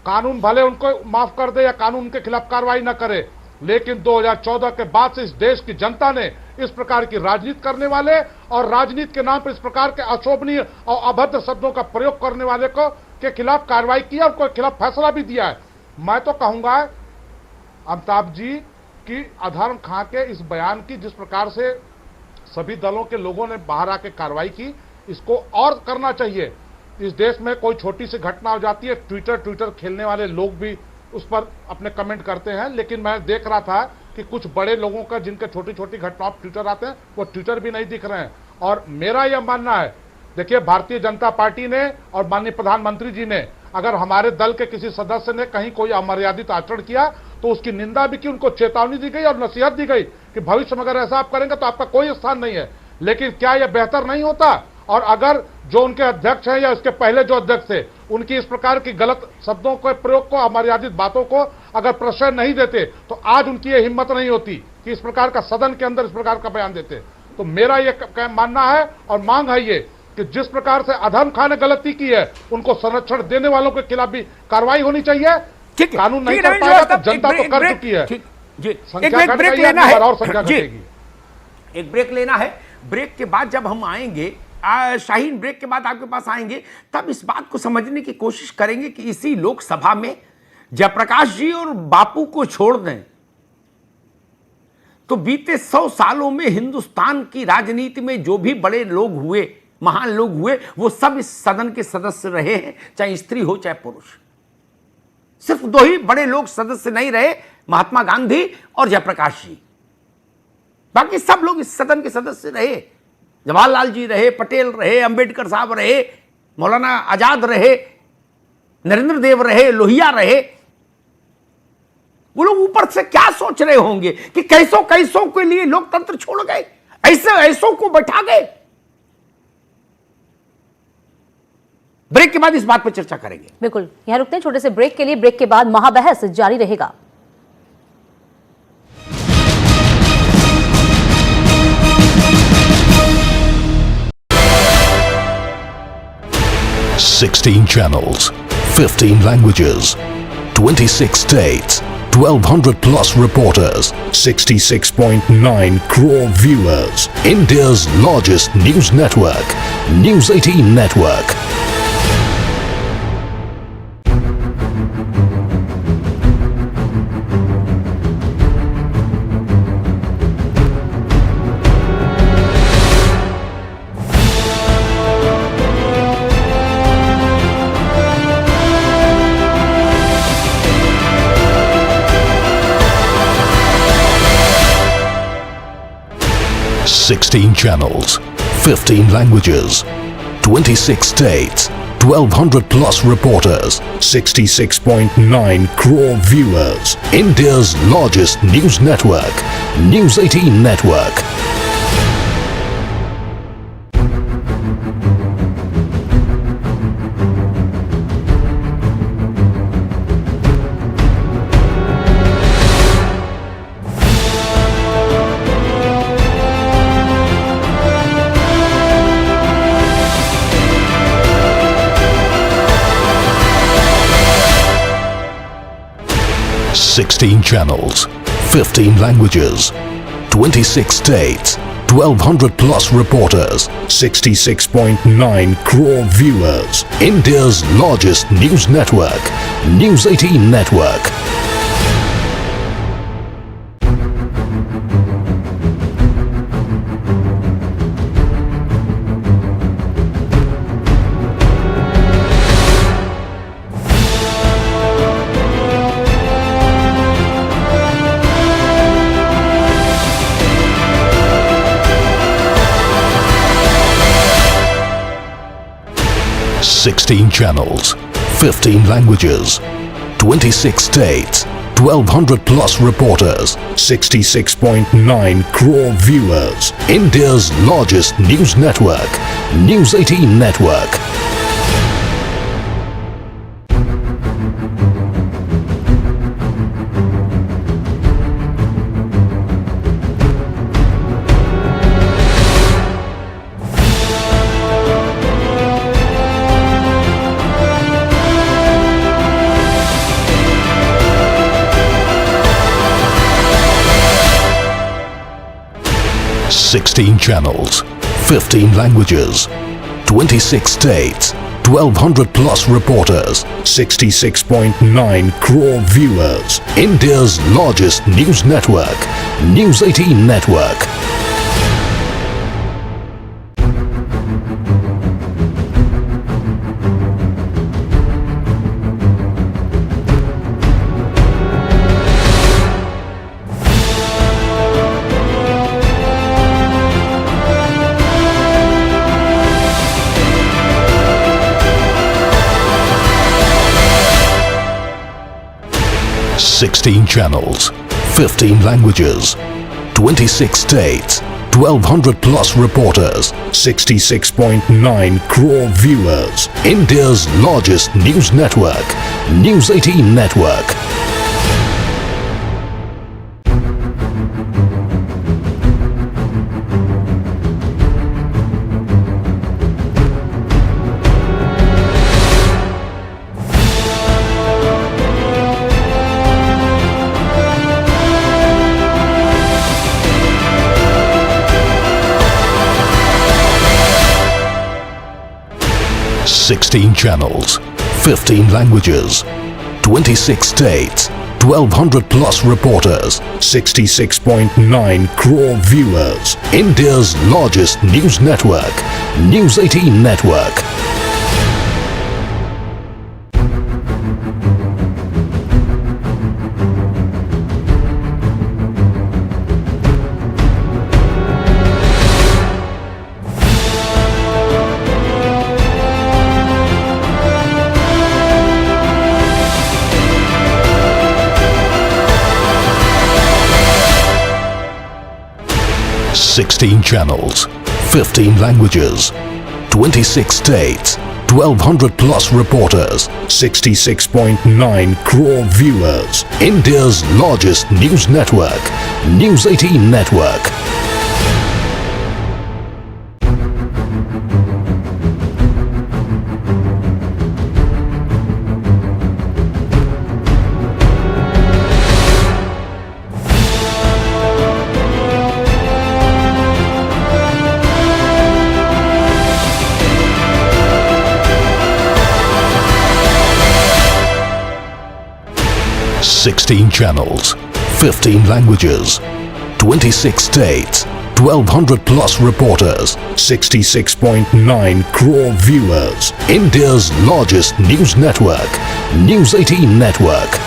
कानून भले उनको माफ कर दे या कानून उनके खिलाफ कार्रवाई न करे, लेकिन 2014 के बाद से इस देश की जनता ने इस प्रकार की राजनीति करने वाले और राजनीति के नाम पर इस प्रकार के अशोभनीय और अभद्र शब्दों का प्रयोग करने वाले को के खिलाफ कार्रवाई की और उनके खिलाफ फैसला भी दिया है। मैं तो कहूंगा अमिताभ जी कि अधर्म खां के इस बयान की जिस प्रकार से सभी दलों के लोगों ने बाहर आके कार्रवाई की, इसको और करना चाहिए। इस देश में कोई छोटी सी घटना हो जाती है, ट्विटर खेलने वाले लोग भी उस पर अपने कमेंट करते हैं, लेकिन मैं देख रहा था कि कुछ बड़े लोगों का जिनके छोटी छोटी घटनाओं पर ट्विटर आते हैं, वो ट्विटर भी नहीं दिख रहे हैं। और मेरा यह मानना है, देखिए भारतीय जनता पार्टी ने और माननीय प्रधानमंत्री जी ने अगर हमारे दल के किसी सदस्य ने कहीं कोई अमर्यादित आचरण किया तो उसकी निंदा भी की, उनको चेतावनी दी गई और नसीहत दी गई कि भविष्य में अगर ऐसा आप करेंगे तो आपका कोई स्थान नहीं है। लेकिन क्या यह बेहतर नहीं होता? और अगर जो उनके अध्यक्ष हैं या उसके पहले जो अध्यक्ष थे उनकी इस प्रकार की गलत शब्दों के प्रयोग को, अमर्यादित बातों को अगर प्रश्रय नहीं देते तो आज उनकी ये हिम्मत नहीं होती कि इस प्रकार का सदन के अंदर इस प्रकार का बयान देते। तो मेरा ये मानना है और मांग है ये कि जिस प्रकार से अधम खान ने गलती की है, उनको संरक्षण देने वालों के खिलाफ भी कार्रवाई होनी चाहिए। कानून नहीं कर पाएगा तो जनता तो कर चुकी है। जी, संख्या एक घट ब्रेक गई लेना है है और संख्या जी, घटेगी। एक ब्रेक लेना है। ब्रेक के बाद जब हम आएंगे, शाहीन ब्रेक के बाद आपके पास आएंगे, तब इस बात को समझने की कोशिश करेंगे कि इसी लोकसभा में जयप्रकाश जी और बापू को छोड़ दें तो बीते 100 सालों में हिंदुस्तान की राजनीति में जो भी बड़े लोग हुए, महान लोग हुए, वो सब इस सदन के सदस्य रहे हैं, चाहे स्त्री हो चाहे पुरुष। सिर्फ 2 ही बड़े लोग सदस्य नहीं रहे, महात्मा गांधी और जयप्रकाश जी। बाकी सब लोग इस सदन के सदस्य रहे। जवाहरलाल जी रहे, पटेल रहे, अंबेडकर साहब रहे, मौलाना आजाद रहे, नरेंद्र देव रहे, लोहिया रहे। वो लोग ऊपर से क्या सोच रहे होंगे कि कैसों कैसों के लिए लोकतंत्र छोड़ गए, ऐसे ऐसों को बैठा गए। ब्रेक के बाद इस बात पर चर्चा करेंगे। बिल्कुल, यहां रुकते हैं छोटे से ब्रेक के लिए। ब्रेक के बाद महाबहस जारी रहेगा। $16 channels, 15 languages, 26 states, 1,200 plus reporters, 66.9 crore viewers. India's largest news network, News 18 Network. $16 channels, 15 languages, 26 states, 1,200 plus reporters, 66.9 crore viewers. India's largest news network, News 18 Network. $16 channels, 15 languages, 26 states, 1,200 plus reporters, 66.9 crore viewers. India's largest news network, News 18 Network. $16 channels, 15 languages, 26 states, 1,200 plus reporters, 66.9 crore viewers. India's largest news network, News 18 Network. $16 channels, 15 languages, 26 states, 1,200 plus reporters, 66.9 crore viewers. India's largest news network, News 18 Network. $16 channels, 15 languages, 26 states, 1,200 plus reporters, 66.9 crore viewers. India's largest news network, News 18 Network. 16 channels, 15 languages, 26 states, 1200 plus reporters, 66.9 crore viewers. India's largest news network, News 18 Network. Sixteen channels, 15 languages, 26 states, 1200 plus reporters, 66.9 crore viewers. India's largest news network, News 18 Network. Sixteen channels, 15 languages, 26 states, 1200 plus reporters, 66.9 crore viewers. India's largest news network, News 18 Network.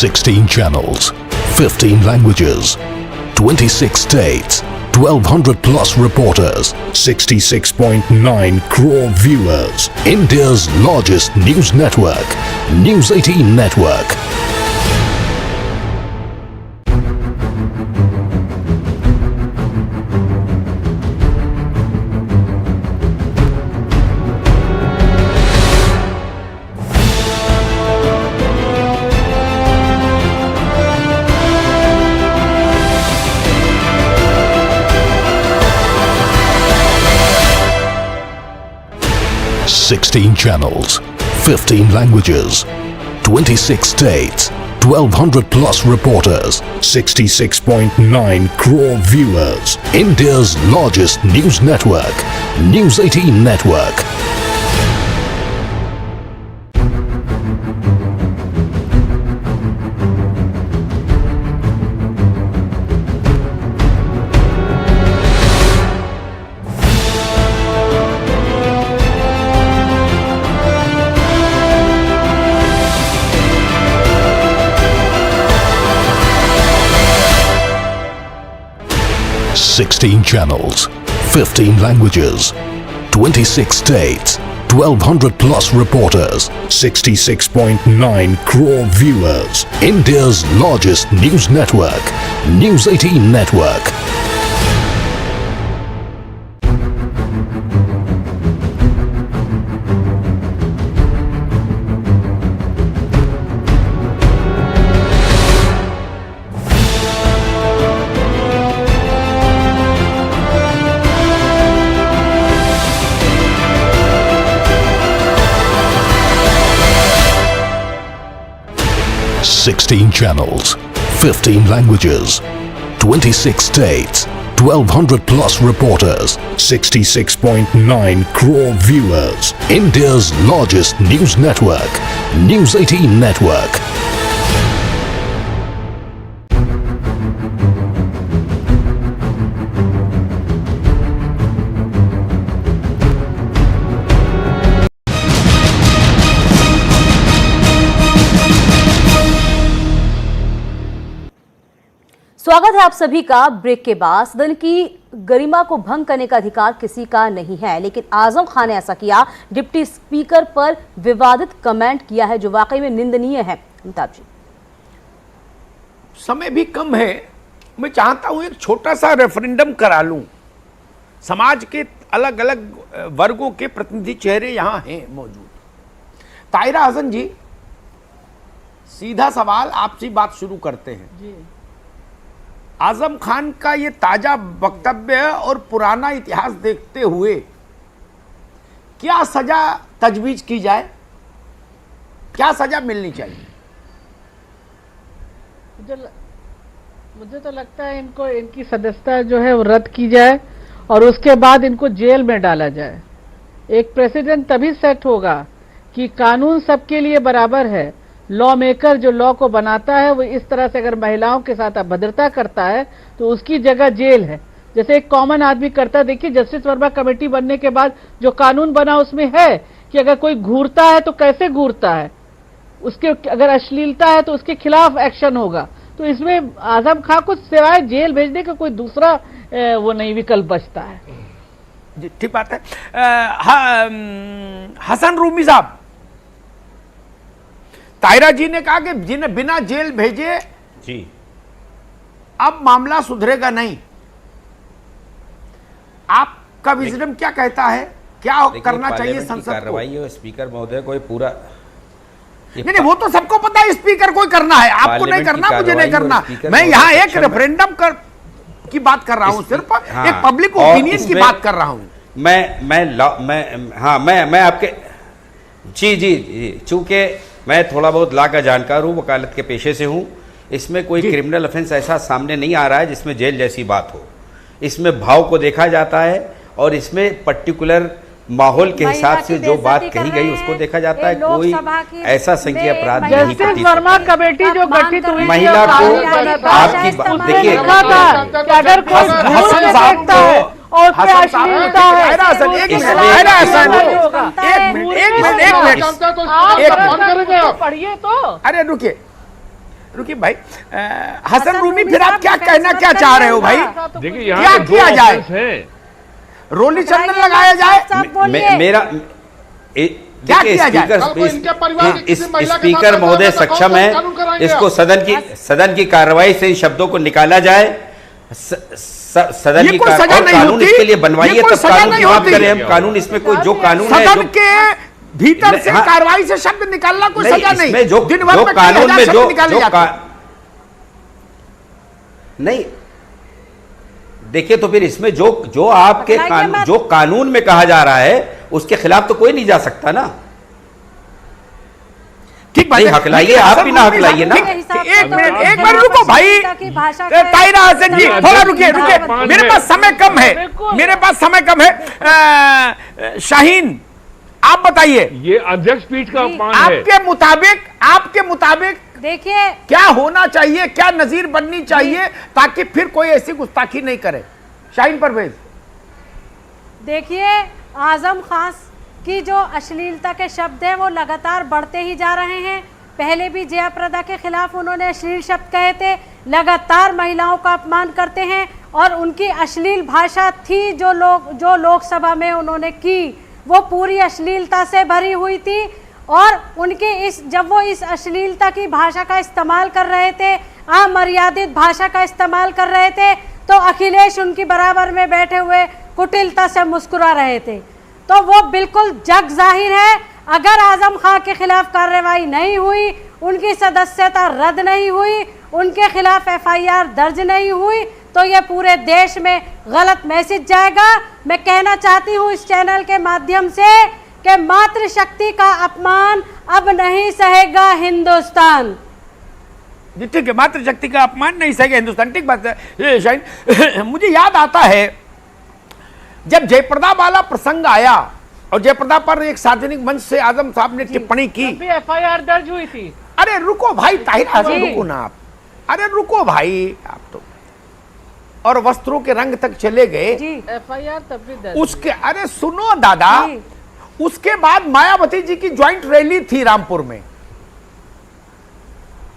Sixteen channels, 15 languages, 26 states, 1200 plus reporters, 66.9 crore viewers. India's largest news network, News 18 Network. Sixteen channels, 15 languages, 26 states, 1200 plus reporters, 66.9 crore viewers. India's largest news network, News 18 Network. Sixteen channels, 15 languages, 26 states, 1200 plus reporters, 66.9 crore viewers. India's largest news network, News 18 Network. Sixteen channels, 15 languages, 26 states, 1200 plus reporters, 66.9 crore viewers. India's largest news network, News 18 Network. स्वागत है आप सभी का। Break के बाद सदन की गरिमा को भंग करने का अधिकार किसी का नहीं है, लेकिन आजम खान ने ऐसा किया। डिप्टी स्पीकर पर विवादित कमेंट किया है जो वाकई में निंदनीय है। अमिताभ जी, समय भी कम है, मैं चाहता हूं एक छोटा सा रेफरेंडम करा लूं। समाज के अलग अलग वर्गों के प्रतिनिधि चेहरे यहां हैं मौजूद। ताहिरा हसन जी सीधा सवाल आपसे बात शुरू करते हैं जी। आजम खान का ये ताजा वक्तव्य और पुराना इतिहास देखते हुए क्या सजा तजवीज की जाए, क्या सजा मिलनी चाहिए? मुझे तो लगता है इनको, इनकी सदस्यता जो है वो रद्द की जाए और उसके बाद इनको जेल में डाला जाए। एक प्रेसिडेंट तभी सेट होगा कि कानून सबके लिए बराबर है। लॉ मेकर जो लॉ को बनाता है वो इस तरह से अगर महिलाओं के साथ अभद्रता करता है तो उसकी जगह जेल है, जैसे एक कॉमन आदमी करता है। देखिए जस्टिस वर्मा कमेटी बनने के बाद जो कानून बना उसमें है कि अगर कोई घूरता है तो कैसे घूरता है, उसके अगर अश्लीलता है तो उसके खिलाफ एक्शन होगा। तो इसमें आजम खान को सिवाय जेल भेजने का कोई दूसरा वो नहीं विकल्प बचता है। जी ठीक बात है। हसन रूमी साहब, तायरा जी ने कहा कि जिन्हें बिना जेल भेजे जी अब मामला सुधरेगा नहीं। आपका विजडम क्या कहता है, क्या करना चाहिए संसद को? कार्रवाई है स्पीकर महोदय को पूरा नहीं, वो तो सबको पता है स्पीकर को करना है, आपको नहीं करना, मुझे नहीं करना। मैं यहाँ एक रेफरेंडम की बात कर रहा हूँ, सिर्फ एक पब्लिक ओपिनियन की बात कर रहा हूँ। मैं आपके जी चूंकि मैं थोड़ा बहुत लॉ का जानकार हूँ, वकालत के पेशे से हूँ, इसमें कोई क्रिमिनल ऑफेंस ऐसा सामने नहीं आ रहा है जिसमें जेल जैसी बात हो। इसमें भाव को देखा जाता है और इसमें पर्टिकुलर माहौल के हिसाब से जो बात कही गई उसको देखा जाता है। कोई ऐसा संज्ञेय अपराध नहीं जस्टिस वर्मा कमेटी जो गठित हुई महिला को आपकी देखिए अगर कोई और अश्लीलता पढ़िए तो। अरे रुकिए भाई, हसन रूमी फिर आप क्या कहना क्या चाह रहे हो भाई? देखिए क्या किया जाए? रोली चंदन लगाया जाए? मेरा देखिए स्पीकर महोदय सक्षम है, इसको सदन की कार्रवाई से इन शब्दों को निकाला जाए। सदन की कानून इसके लिए बनवाइए, तब कानून की बात करें हम। कानून इसमें कोई जो कानून है सदन के भीतर से कार्रवाई से शब्द निकालना कोई सजा नहीं। इसमें जो कानून में जो नहीं, देखिए तो फिर इसमें जो आपके जो कानून में कहा जा रहा है उसके खिलाफ तो कोई नहीं जा सकता ना। ठीक भाई, हकलाइए, आप भी ना हकलाइए ना। एक मिनट रुको भाई, तायरा हसन जी थोड़ा रुकिए, मेरे पास समय कम है। शाहीन आप बताइए, ये अध्यक्ष पीठ का अपमान है। आपके मुताबिक देखिए क्या होना चाहिए, क्या नजीर बननी चाहिए ताकि फिर कोई ऐसी गुस्ताखी नहीं करे? शाहीन परवेज। देखिए आजम खान की जो अश्लीलता के शब्द हैं वो लगातार बढ़ते ही जा रहे हैं। पहले भी जयाप्रदा के खिलाफ उन्होंने अश्लील शब्द कहे थे, लगातार महिलाओं का अपमान करते हैं और उनकी अश्लील भाषा थी जो लोकसभा में उन्होंने की वो पूरी अश्लीलता से भरी हुई थी। और उनके जब वो इस अश्लीलता की भाषा का इस्तेमाल कर रहे थे, अमर्यादित भाषा का इस्तेमाल कर रहे थे, तो अखिलेश उनकी बराबर में बैठे हुए कुटिलता से मुस्कुरा रहे थे। तो वो बिल्कुल जग जाहिर है, अगर आजम खान के खिलाफ कार्रवाई नहीं हुई, उनकी सदस्यता रद्द नहीं हुई, उनके खिलाफ FIR दर्ज नहीं हुई, तो ये पूरे देश में गलत मैसेज जाएगा। मैं कहना चाहती हूँ इस चैनल के माध्यम से कि मातृशक्ति का अपमान अब नहीं सहेगा हिंदुस्तान। जी ठीक है, मातृशक्ति का अपमान नहीं सहेगा हिंदुस्तान, ठीक बात है शाहीन। मुझे याद आता है जब जयप्रदा वाला प्रसंग आया और जयप्रदा पर एक सार्वजनिक मंच से आजम साहब ने टिप्पणी की, FIR दर्ज हुई थी। अरे रुको भाई, ताहिरा रुको ना आप, अरे रुको भाई आप तो, और वस्त्रों के रंग तक चले गए। FIR तब भी दर्ज। उसके अरे सुनो दादा, उसके बाद मायावती जी की ज्वाइंट रैली थी रामपुर में।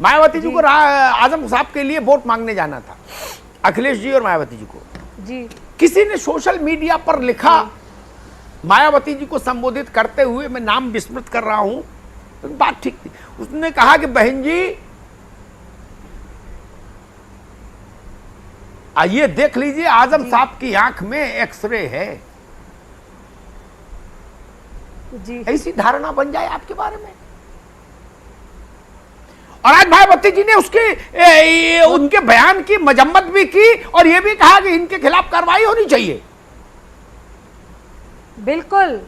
मायावती जी को आजम साहब के लिए वोट मांगने जाना था, अखिलेश जी और मायावती जी को। जी किसी ने सोशल मीडिया पर लिखा, मायावती जी को संबोधित करते हुए, मैं नाम विस्मृत कर रहा हूं, तो बात ठीक थी। उसने कहा कि बहन जी आइए देख लीजिए, आजम साहब की आंख में एक्सरे है। जी ऐसी धारणा बन जाए आपके बारे में। और आज मायावती जी ने उनके बयान की मजम्मत भी की और यह भी कहा कि इनके खिलाफ कार्रवाई होनी चाहिए। बिल्कुल,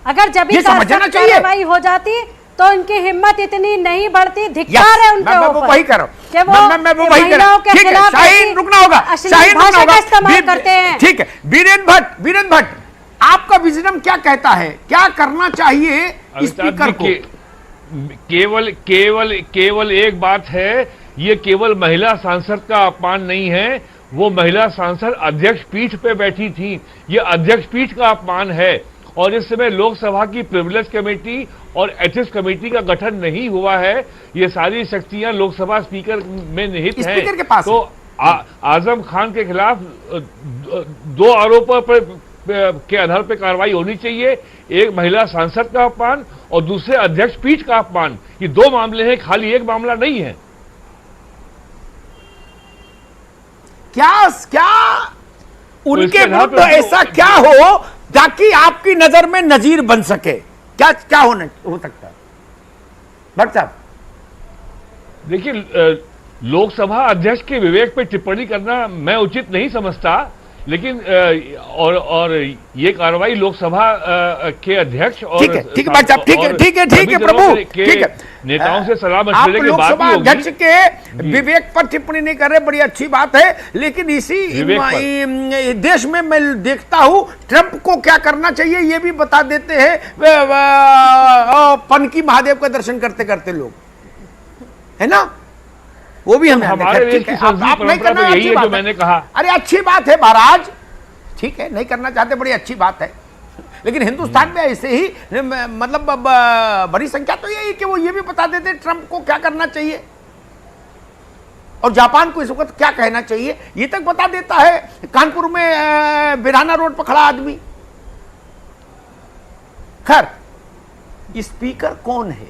अगर जब ये समझना चाहिए। कार्रवाई हो जाती तो इनकी हिम्मत इतनी नहीं बढ़ती। धिक्कार है उनके ऊपर। मैं वही कर रहा हूं, मैं वो वही कर रहा हूं। ठीक है, शाहीन रुकना होगा, शाहीन रुकना होगा। इस्तेमाल करते हैं। ठीक है, वीरेंद्र भट्ट, आपका विजडम क्या कहता है, क्या करना चाहिए स्पीकर को? केवल एक बात है, ये केवल महिला सांसद का अपमान नहीं है, वो महिला सांसद अध्यक्ष पीठ पे बैठी थी, ये अध्यक्ष पीठ का अपमान है। और इस समय लोकसभा की प्रिविलेज कमेटी और एथिक्स कमेटी का गठन नहीं हुआ है, ये सारी शक्तियां लोकसभा स्पीकर में निहित हैं। स्पीकर के पास तो आजम खान के खिलाफ 2 आरोपों पर के आधार पर कार्रवाई होनी चाहिए, एक महिला सांसद का अपमान और दूसरे अध्यक्ष पीठ का अपमान। ये 2 मामले हैं, खाली एक मामला नहीं है। क्या उनके विरुद्ध ऐसा क्या हो ताकि आपकी नजर में नजीर बन सके? क्या हो सकता है भट्ट साहब? देखिए, लोकसभा अध्यक्ष के विवेक पे टिप्पणी करना मैं उचित नहीं समझता, लेकिन और ये कार्रवाई लोकसभा के अध्यक्ष और ठीक है प्रभु, ठीक है, नेताओं से सलाह मशवरे के बाद लोकसभा अध्यक्ष के विवेक पर टिप्पणी नहीं कर रहे, बड़ी अच्छी बात है। लेकिन इसी देश में मैं देखता हूं ट्रंप को क्या करना चाहिए ये भी बता देते हैं पनकी महादेव का दर्शन करते करते लोग, है ना? वो भी हमारे देश की आप नहीं करना, तो यही है जो मैंने कहा। अरे अच्छी बात है महाराज, ठीक है, नहीं करना चाहते, बड़ी अच्छी बात है। लेकिन हिंदुस्तान में ऐसे ही मतलब बड़ी संख्या तो यही कि वो ये भी बता देते ट्रंप को क्या करना चाहिए और जापान को इस वक्त क्या कहना चाहिए, ये तक बता देता है। कानपुर में बिराना रोड पर खड़ा आदमी। खैर, स्पीकर कौन है?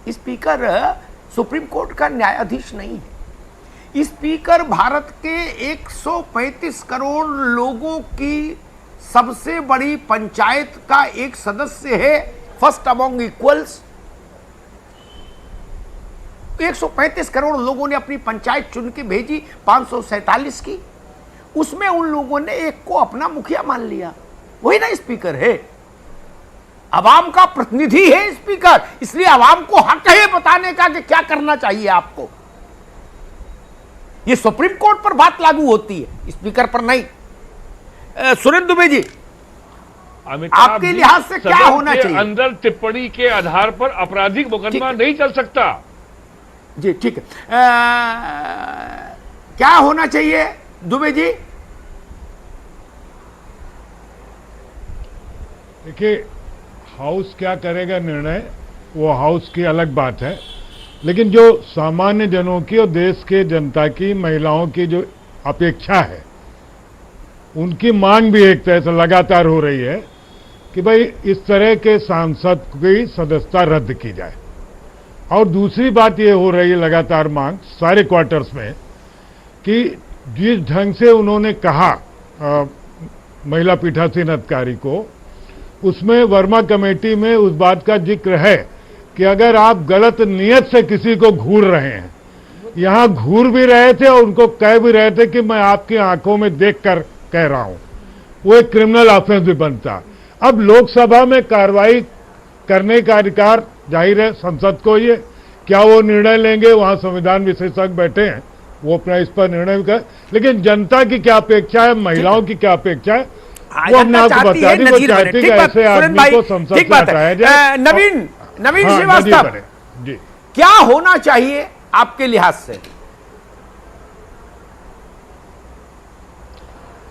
स्पीकर सुप्रीम कोर्ट का न्यायाधीश नहीं है। स्पीकर भारत के 135 करोड़ लोगों की सबसे बड़ी पंचायत का एक सदस्य है, फर्स्ट अमॉन्ग इक्वल्स। 135 करोड़ लोगों ने अपनी पंचायत चुन के भेजी, 547 की, उसमें उन लोगों ने एक को अपना मुखिया मान लिया, वही ना स्पीकर है। अवाम का प्रतिनिधि है स्पीकर, इसलिए अवाम को हक है बताने का कि क्या करना चाहिए आपको। ये सुप्रीम कोर्ट पर बात लागू होती है, स्पीकर पर नहीं। सुरेंद्र दुबे जी, आपके लिहाज से क्या होना चाहिए? अंदर टिप्पणी के आधार पर आपराधिक मुकदमा नहीं चल सकता। जी ठीक है, क्या होना चाहिए दुबे जी? देखिए, हाउस क्या करेगा निर्णय, वो हाउस की अलग बात है, लेकिन जो सामान्य जनों की और देश के जनता की, महिलाओं की जो अपेक्षा है, उनकी मांग भी एक तरह से लगातार हो रही है कि भाई इस तरह के सांसद की सदस्यता रद्द की जाए। और दूसरी बात ये हो रही है लगातार मांग सारे क्वार्टर्स में कि जिस ढंग से उन्होंने कहा महिला पीठासीन अधिकारी को, उसमें वर्मा कमेटी में उस बात का जिक्र है कि अगर आप गलत नियत से किसी को घूर रहे हैं, यहां घूर भी रहे थे और उनको कह भी रहे थे कि मैं आपकी आंखों में देखकर कह रहा हूं, वो एक क्रिमिनल ऑफेंस भी बनता। अब लोकसभा में कार्रवाई करने का अधिकार जाहिर है संसद को, ये क्या वो निर्णय लेंगे, वहां संविधान विशेषज्ञ बैठे हैं, वो अपना इस पर निर्णय भी कर, लेकिन जनता की क्या अपेक्षा है, महिलाओं की क्या अपेक्षा है, वो अपने आपको बता दी। वो चाहती है ऐसे आदमी को संसद से हटाया जाए। नवीन श्रीवास्तव जी, क्या होना चाहिए आपके लिहाज से?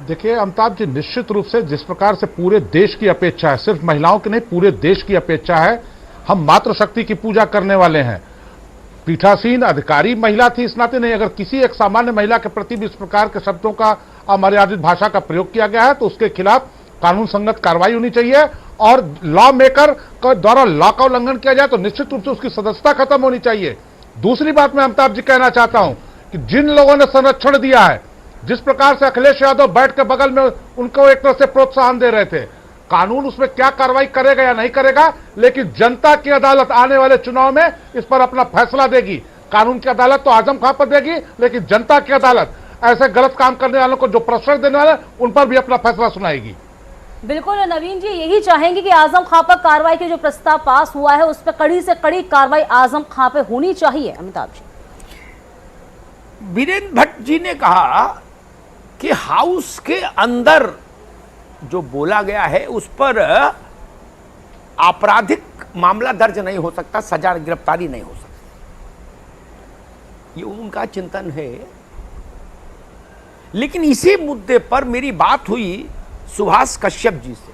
देखिए अमिताभ जी, निश्चित रूप से जिस प्रकार से पूरे देश की अपेक्षा है, सिर्फ महिलाओं की नहीं पूरे देश की अपेक्षा है, हम मातृशक्ति की पूजा करने वाले हैं। पीठासीन अधिकारी महिला थी इस नाते नहीं, अगर किसी एक सामान्य महिला के प्रति भी इस प्रकार के शब्दों का अमर्यादित भाषा का प्रयोग किया गया है तो उसके खिलाफ कानून संगत कार्रवाई होनी चाहिए और लॉ मेकर के द्वारा लॉ का उल्लंघन किया जाए तो निश्चित रूप से उसकी सदस्यता खत्म होनी चाहिए। दूसरी बात मैं अमिताभ जी कहना चाहता हूं कि जिन लोगों ने संरक्षण दिया है, जिस प्रकार से अखिलेश यादव बैठ के बगल में उनको एक तरह से प्रोत्साहन दे रहे थे, कानून उसमें क्या कार्रवाई करेगा या नहीं करेगा, लेकिन जनता की अदालत आने वाले चुनाव में इस पर अपना फैसला देगी। कानून की अदालत तो आजम खां पर देगी, लेकिन जनता की अदालत ऐसे गलत काम करने वालों को जो प्रश्रय देने वाले उन पर भी अपना फैसला सुनाएगी। बिल्कुल नवीन जी, यही चाहेंगे कि आजम खां पर कार्रवाई के जो प्रस्ताव पास हुआ है उस पर कड़ी से कड़ी कार्रवाई आजम खां पे होनी चाहिए। अमिताभ जी, वीरेंद्र भट्ट जी ने कहा कि हाउस के अंदर जो बोला गया है उस पर आपराधिक मामला दर्ज नहीं हो सकता, सजा गिरफ्तारी नहीं हो सकती, ये उनका चिंतन है। लेकिन इसी मुद्दे पर मेरी बात हुई सुभाष कश्यप जी से।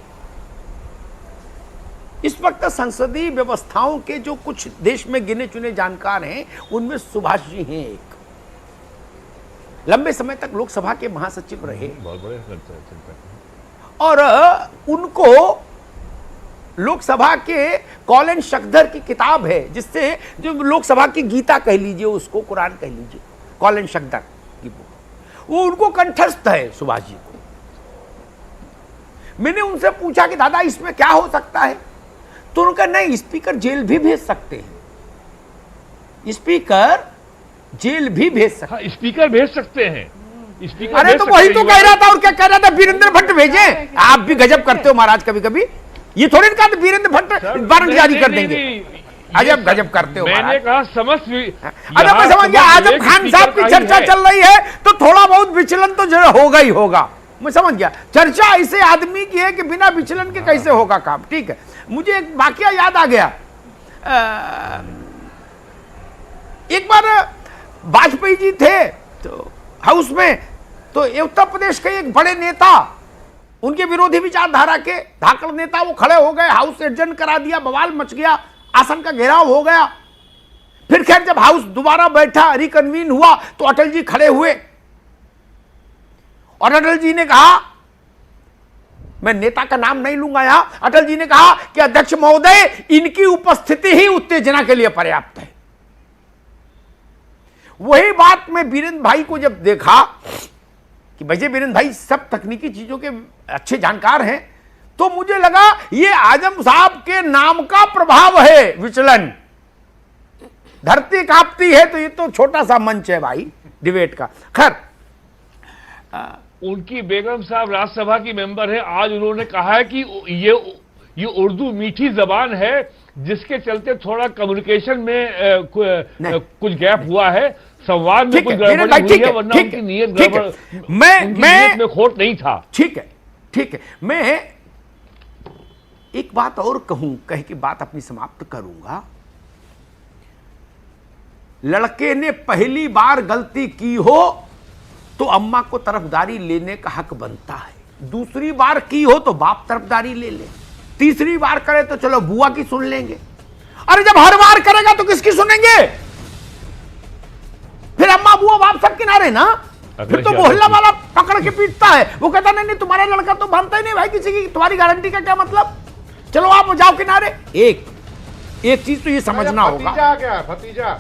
इस वक्त संसदीय व्यवस्थाओं के जो कुछ देश में गिने चुने जानकार हैं उनमें सुभाष जी हैं एक। लंबे समय तक लोकसभा के महासचिव रहे और उनको लोकसभा के कॉलिन शक्दर की किताब है, जिससे जो लोकसभा की गीता कह लीजिए, उसको कुरान कह लीजिए, कॉलिन शक्दर की बुक, वो उनको कंठस्थ है सुभाष जी को। मैंने उनसे पूछा कि दादा इसमें क्या हो सकता है, तो उनका नहीं, स्पीकर जेल भी भेज सकते हैं, स्पीकर जेल भी भेज सकते हैं। स्पीकर भेज सकते हैं, स्पीकर। अरे तो वही तो कह रहा था, और क्या कह रहा था, वीरेंद्र भट्ट भेजे। आप भी गजब करते हो महाराज, कभी कभी ये थोड़ी ना कहा वीरेंद्र भट्ट वारंट जारी कर देंगे। अजब गजब करते हो। मैंने कहा समस्त। अरे मैं समझ गया, आजम खान साहब की चर्चा चल रही है तो थोड़ा बहुत विचलन तो जो होगा ही होगा, मैं समझ गया। चर्चा ऐसे आदमी की है कि बिना विचलन के कैसे होगा काम। ठीक है, मुझे एक वाकया याद आ गया। एक बार वाजपेयी जी थे तो हाउस में, तो उत्तर प्रदेश के एक बड़े नेता, उनके विरोधी विचारधारा के धाकड़ नेता, वो खड़े हो गए, हाउस एडजर्न करा दिया, बवाल मच गया, आसन का घेराव हो गया। फिर खैर जब हाउस दोबारा बैठा, रिकन्वीन हुआ, तो अटल जी खड़े हुए और अटल जी ने कहा, मैं नेता का नाम नहीं लूंगा यहां, अटल जी ने कहा कि अध्यक्ष महोदय, इनकी उपस्थिति ही उत्तेजना के लिए पर्याप्त है। वही बात मैं वीरेंद्र भाई को जब देखा कि भाई वीरेंद्र भाई सब तकनीकी चीजों के अच्छे जानकार हैं, तो मुझे लगा ये आजम साहब के नाम का प्रभाव है, विचलन। धरती कांपती है तो ये तो छोटा सा मंच है भाई डिबेट का। खैर, उनकी बेगम साहब राज्यसभा की मेंबर है, आज उन्होंने कहा है कि ये उर्दू मीठी जबान है, जिसके चलते थोड़ा कम्युनिकेशन में कुछ गैप हुआ है, संवाद में कुछ गड़बड़ी हुई है, वरना उनकी नीयत गड़बड़, नीयत में खोट नहीं था। ठीक है, ठीक है। मैं एक बात और कहूं, कह के बात अपनी समाप्त करूंगा। लड़के ने पहली बार गलती की हो तो अम्मा को तरफदारी लेने का हक बनता है, दूसरी बार की हो तो बाप तरफदारी ले ले, तीसरी बार करे तो चलो बुआ की सुन लेंगे। अरे जब हर बार करेगा तो किसकी सुनेंगे? फिर अम्मा बुआ बाप सब किनारे ना, फिर तो मोहल्ला वाला पकड़ के पीटता है, वो कहता नहीं नहीं तुम्हारा लड़का तो बनता ही नहीं भाई किसी की, तुम्हारी गारंटी का क्या मतलब, चलो आप जाओ किनारे। एक चीज तो ये समझना होगा, भतीजा आ गया, भतीजा।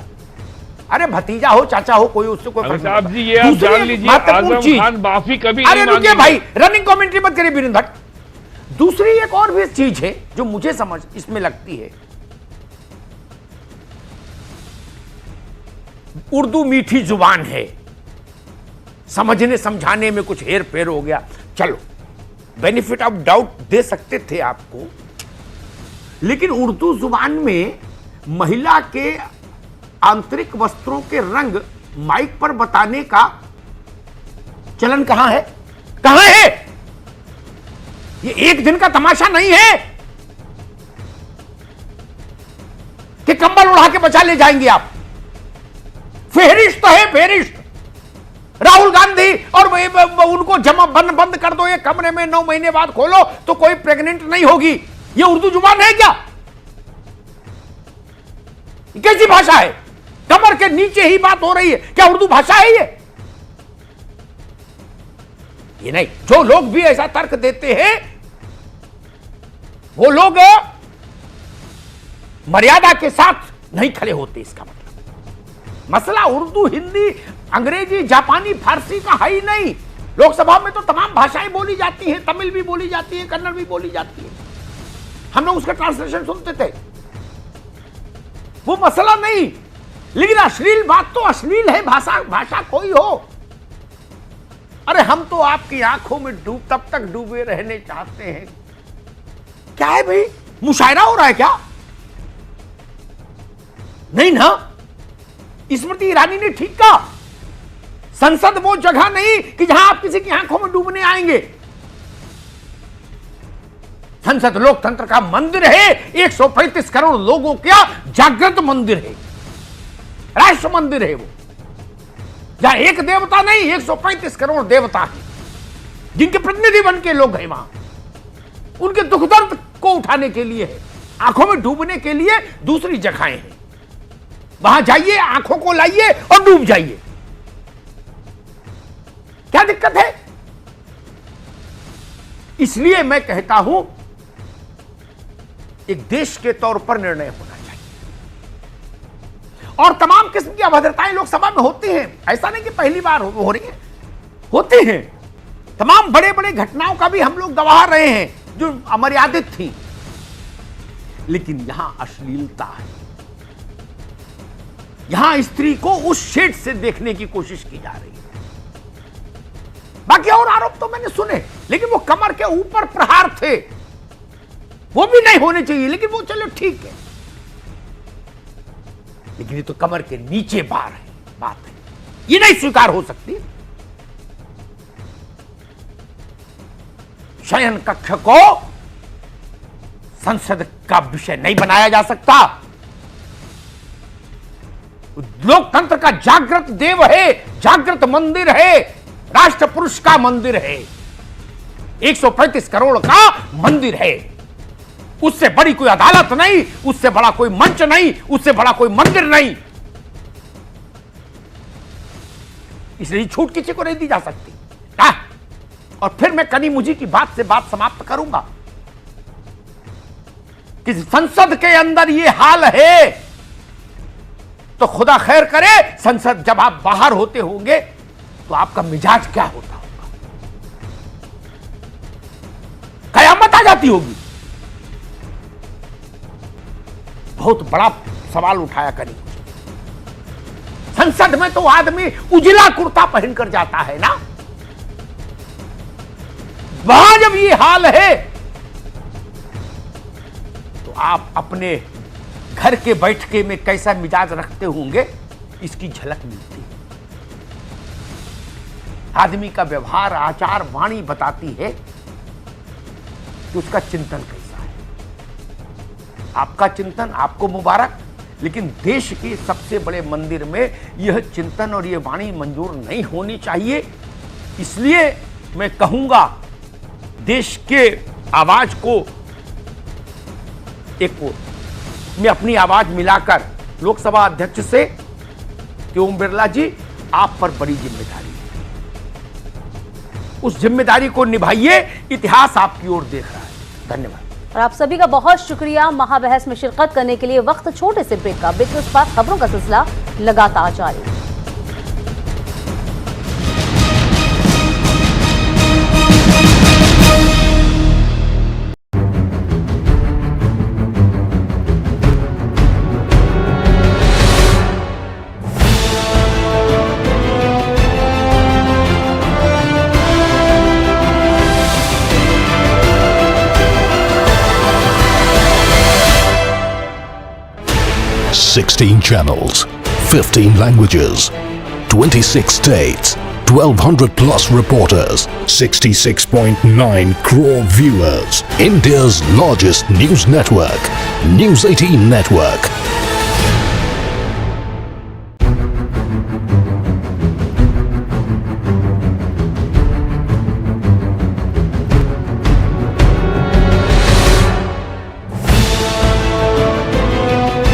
अरे भतीजा हो चाचा हो कोई, उससे कोई फर्क नहीं। जी ये आप जान लीजिए, आजम खान माफी कभी अरे रुकिए भाई, रनिंग कमेंट्री मत करिए वीरेंद्र भट्ट। दूसरी एक और भी चीज है जो मुझे समझ इसमें लगती है, उर्दू मीठी जुबान है, समझने समझाने में कुछ हेर फेर हो गया, चलो बेनिफिट ऑफ डाउट दे सकते थे आपको, लेकिन उर्दू जुबान में महिला के आंतरिक वस्त्रों के रंग माइक पर बताने का चलन कहां है? कहां है? ये एक दिन का तमाशा नहीं है कि कंबल उड़ा के बचा ले जाएंगे आप। फेहरिस्त है, फेहरिस्त। राहुल गांधी और उनको जमा बंद कर दो एक कमरे में, 9 महीने बाद खोलो तो कोई प्रेग्नेंट नहीं होगी। ये उर्दू जुबान है क्या? कैसी भाषा है? कमर के नीचे ही बात हो रही है, क्या उर्दू भाषा है ये नहीं। जो लोग भी ऐसा तर्क देते हैं वो लोग मर्यादा के साथ नहीं खड़े होते। इसका मतलब मसला उर्दू, हिंदी, अंग्रेजी, जापानी, फारसी का है ही नहीं। लोकसभा में तो तमाम भाषाएं बोली जाती हैं, तमिल भी बोली जाती है, कन्नड़ भी बोली जाती है, हम लोग उसका ट्रांसलेशन सुनते थे। वो मसला नहीं। लेकिन अश्लील बात तो अश्लील है, भाषा कोई हो। अरे हम तो आपकी आंखों में तब तक डूबे रहने चाहते हैं। क्या है भाई, मुशायरा हो रहा है क्या? नहीं ना। स्मृति ईरानी ने ठीक कहा, संसद वो जगह नहीं कि जहां आप किसी की आंखों में डूबने आएंगे। संसद लोकतंत्र का मंदिर है, 135 करोड़ लोगों का जागृत मंदिर है, राष्ट्र मंदिर है वो, जहां एक देवता नहीं 135 करोड़ देवता है, जिनके प्रतिनिधि बन के लोग हैं वहां। उनके दुख दर्द को उठाने के लिए है, आंखों में डूबने के लिए दूसरी जगहें हैं। वहां जाइए, आंखों को लाइए और डूब जाइए। क्या दिक्कत है? इसलिए मैं कहता हूं, एक देश के तौर पर निर्णय होना चाहिए। और तमाम किस्म की अभद्रताएं लोकसभा में होती हैं, ऐसा नहीं कि पहली बार हो रही है, होती हैं। तमाम बड़े बड़े घटनाओं का भी हम लोग गवाह रहे हैं जो अमर्यादित थी, लेकिन यहां अश्लीलता है। यहां स्त्री को उस शेड से देखने की कोशिश की जा रही है। बाकी और आरोप तो मैंने सुने, लेकिन वो कमर के ऊपर प्रहार थे, वो भी नहीं होने चाहिए, लेकिन वो चलो ठीक है। लेकिन ये तो कमर के नीचे बात है, ये नहीं स्वीकार हो सकती। शयन कक्ष को संसद का विषय नहीं बनाया जा सकता। लोकतंत्र का जागृत देव है, जागृत मंदिर है, राष्ट्र पुरुष का मंदिर है, 135 करोड़ का मंदिर है। उससे बड़ी कोई अदालत नहीं, उससे बड़ा कोई मंच नहीं, उससे बड़ा कोई मंदिर नहीं। इसलिए छूट किसी को नहीं दी जा सकती। और फिर मैं कनी मुझी की बात से बात समाप्त करूंगा कि संसद के अंदर ये हाल है तो खुदा खैर करे, संसद जब आप बाहर होते होंगे तो आपका मिजाज क्या होता होगा? कयामत आ जाती होगी। बहुत बड़ा सवाल उठाया करी। संसद में तो आदमी उजला कुर्ता पहनकर जाता है ना, वहां जब ये हाल है तो आप अपने घर के बैठके में कैसा मिजाज रखते होंगे, इसकी झलक मिलती है। आदमी का व्यवहार, आचार, वाणी बताती है कि उसका चिंतन कैसा है। आपका चिंतन आपको मुबारक, लेकिन देश के सबसे बड़े मंदिर में यह चिंतन और यह वाणी मंजूर नहीं होनी चाहिए। इसलिए मैं कहूंगा, देश के आवाज को मैं अपनी आवाज मिलाकर लोकसभा अध्यक्ष से कि ओम बिरला जी, आप पर बड़ी जिम्मेदारी है, उस जिम्मेदारी को निभाइए, इतिहास आपकी ओर देख रहा है। धन्यवाद। और आप सभी का बहुत शुक्रिया महाबहस में शिरकत करने के लिए। वक्त छोटे से ब्रेक का, ब्रेक के बाद खबरों का सिलसिला लगातार जारी। 16 channels, 15 languages, 26 states, 1200 plus reporters, 66.9 crore viewers. India's largest news network, News 18 Network.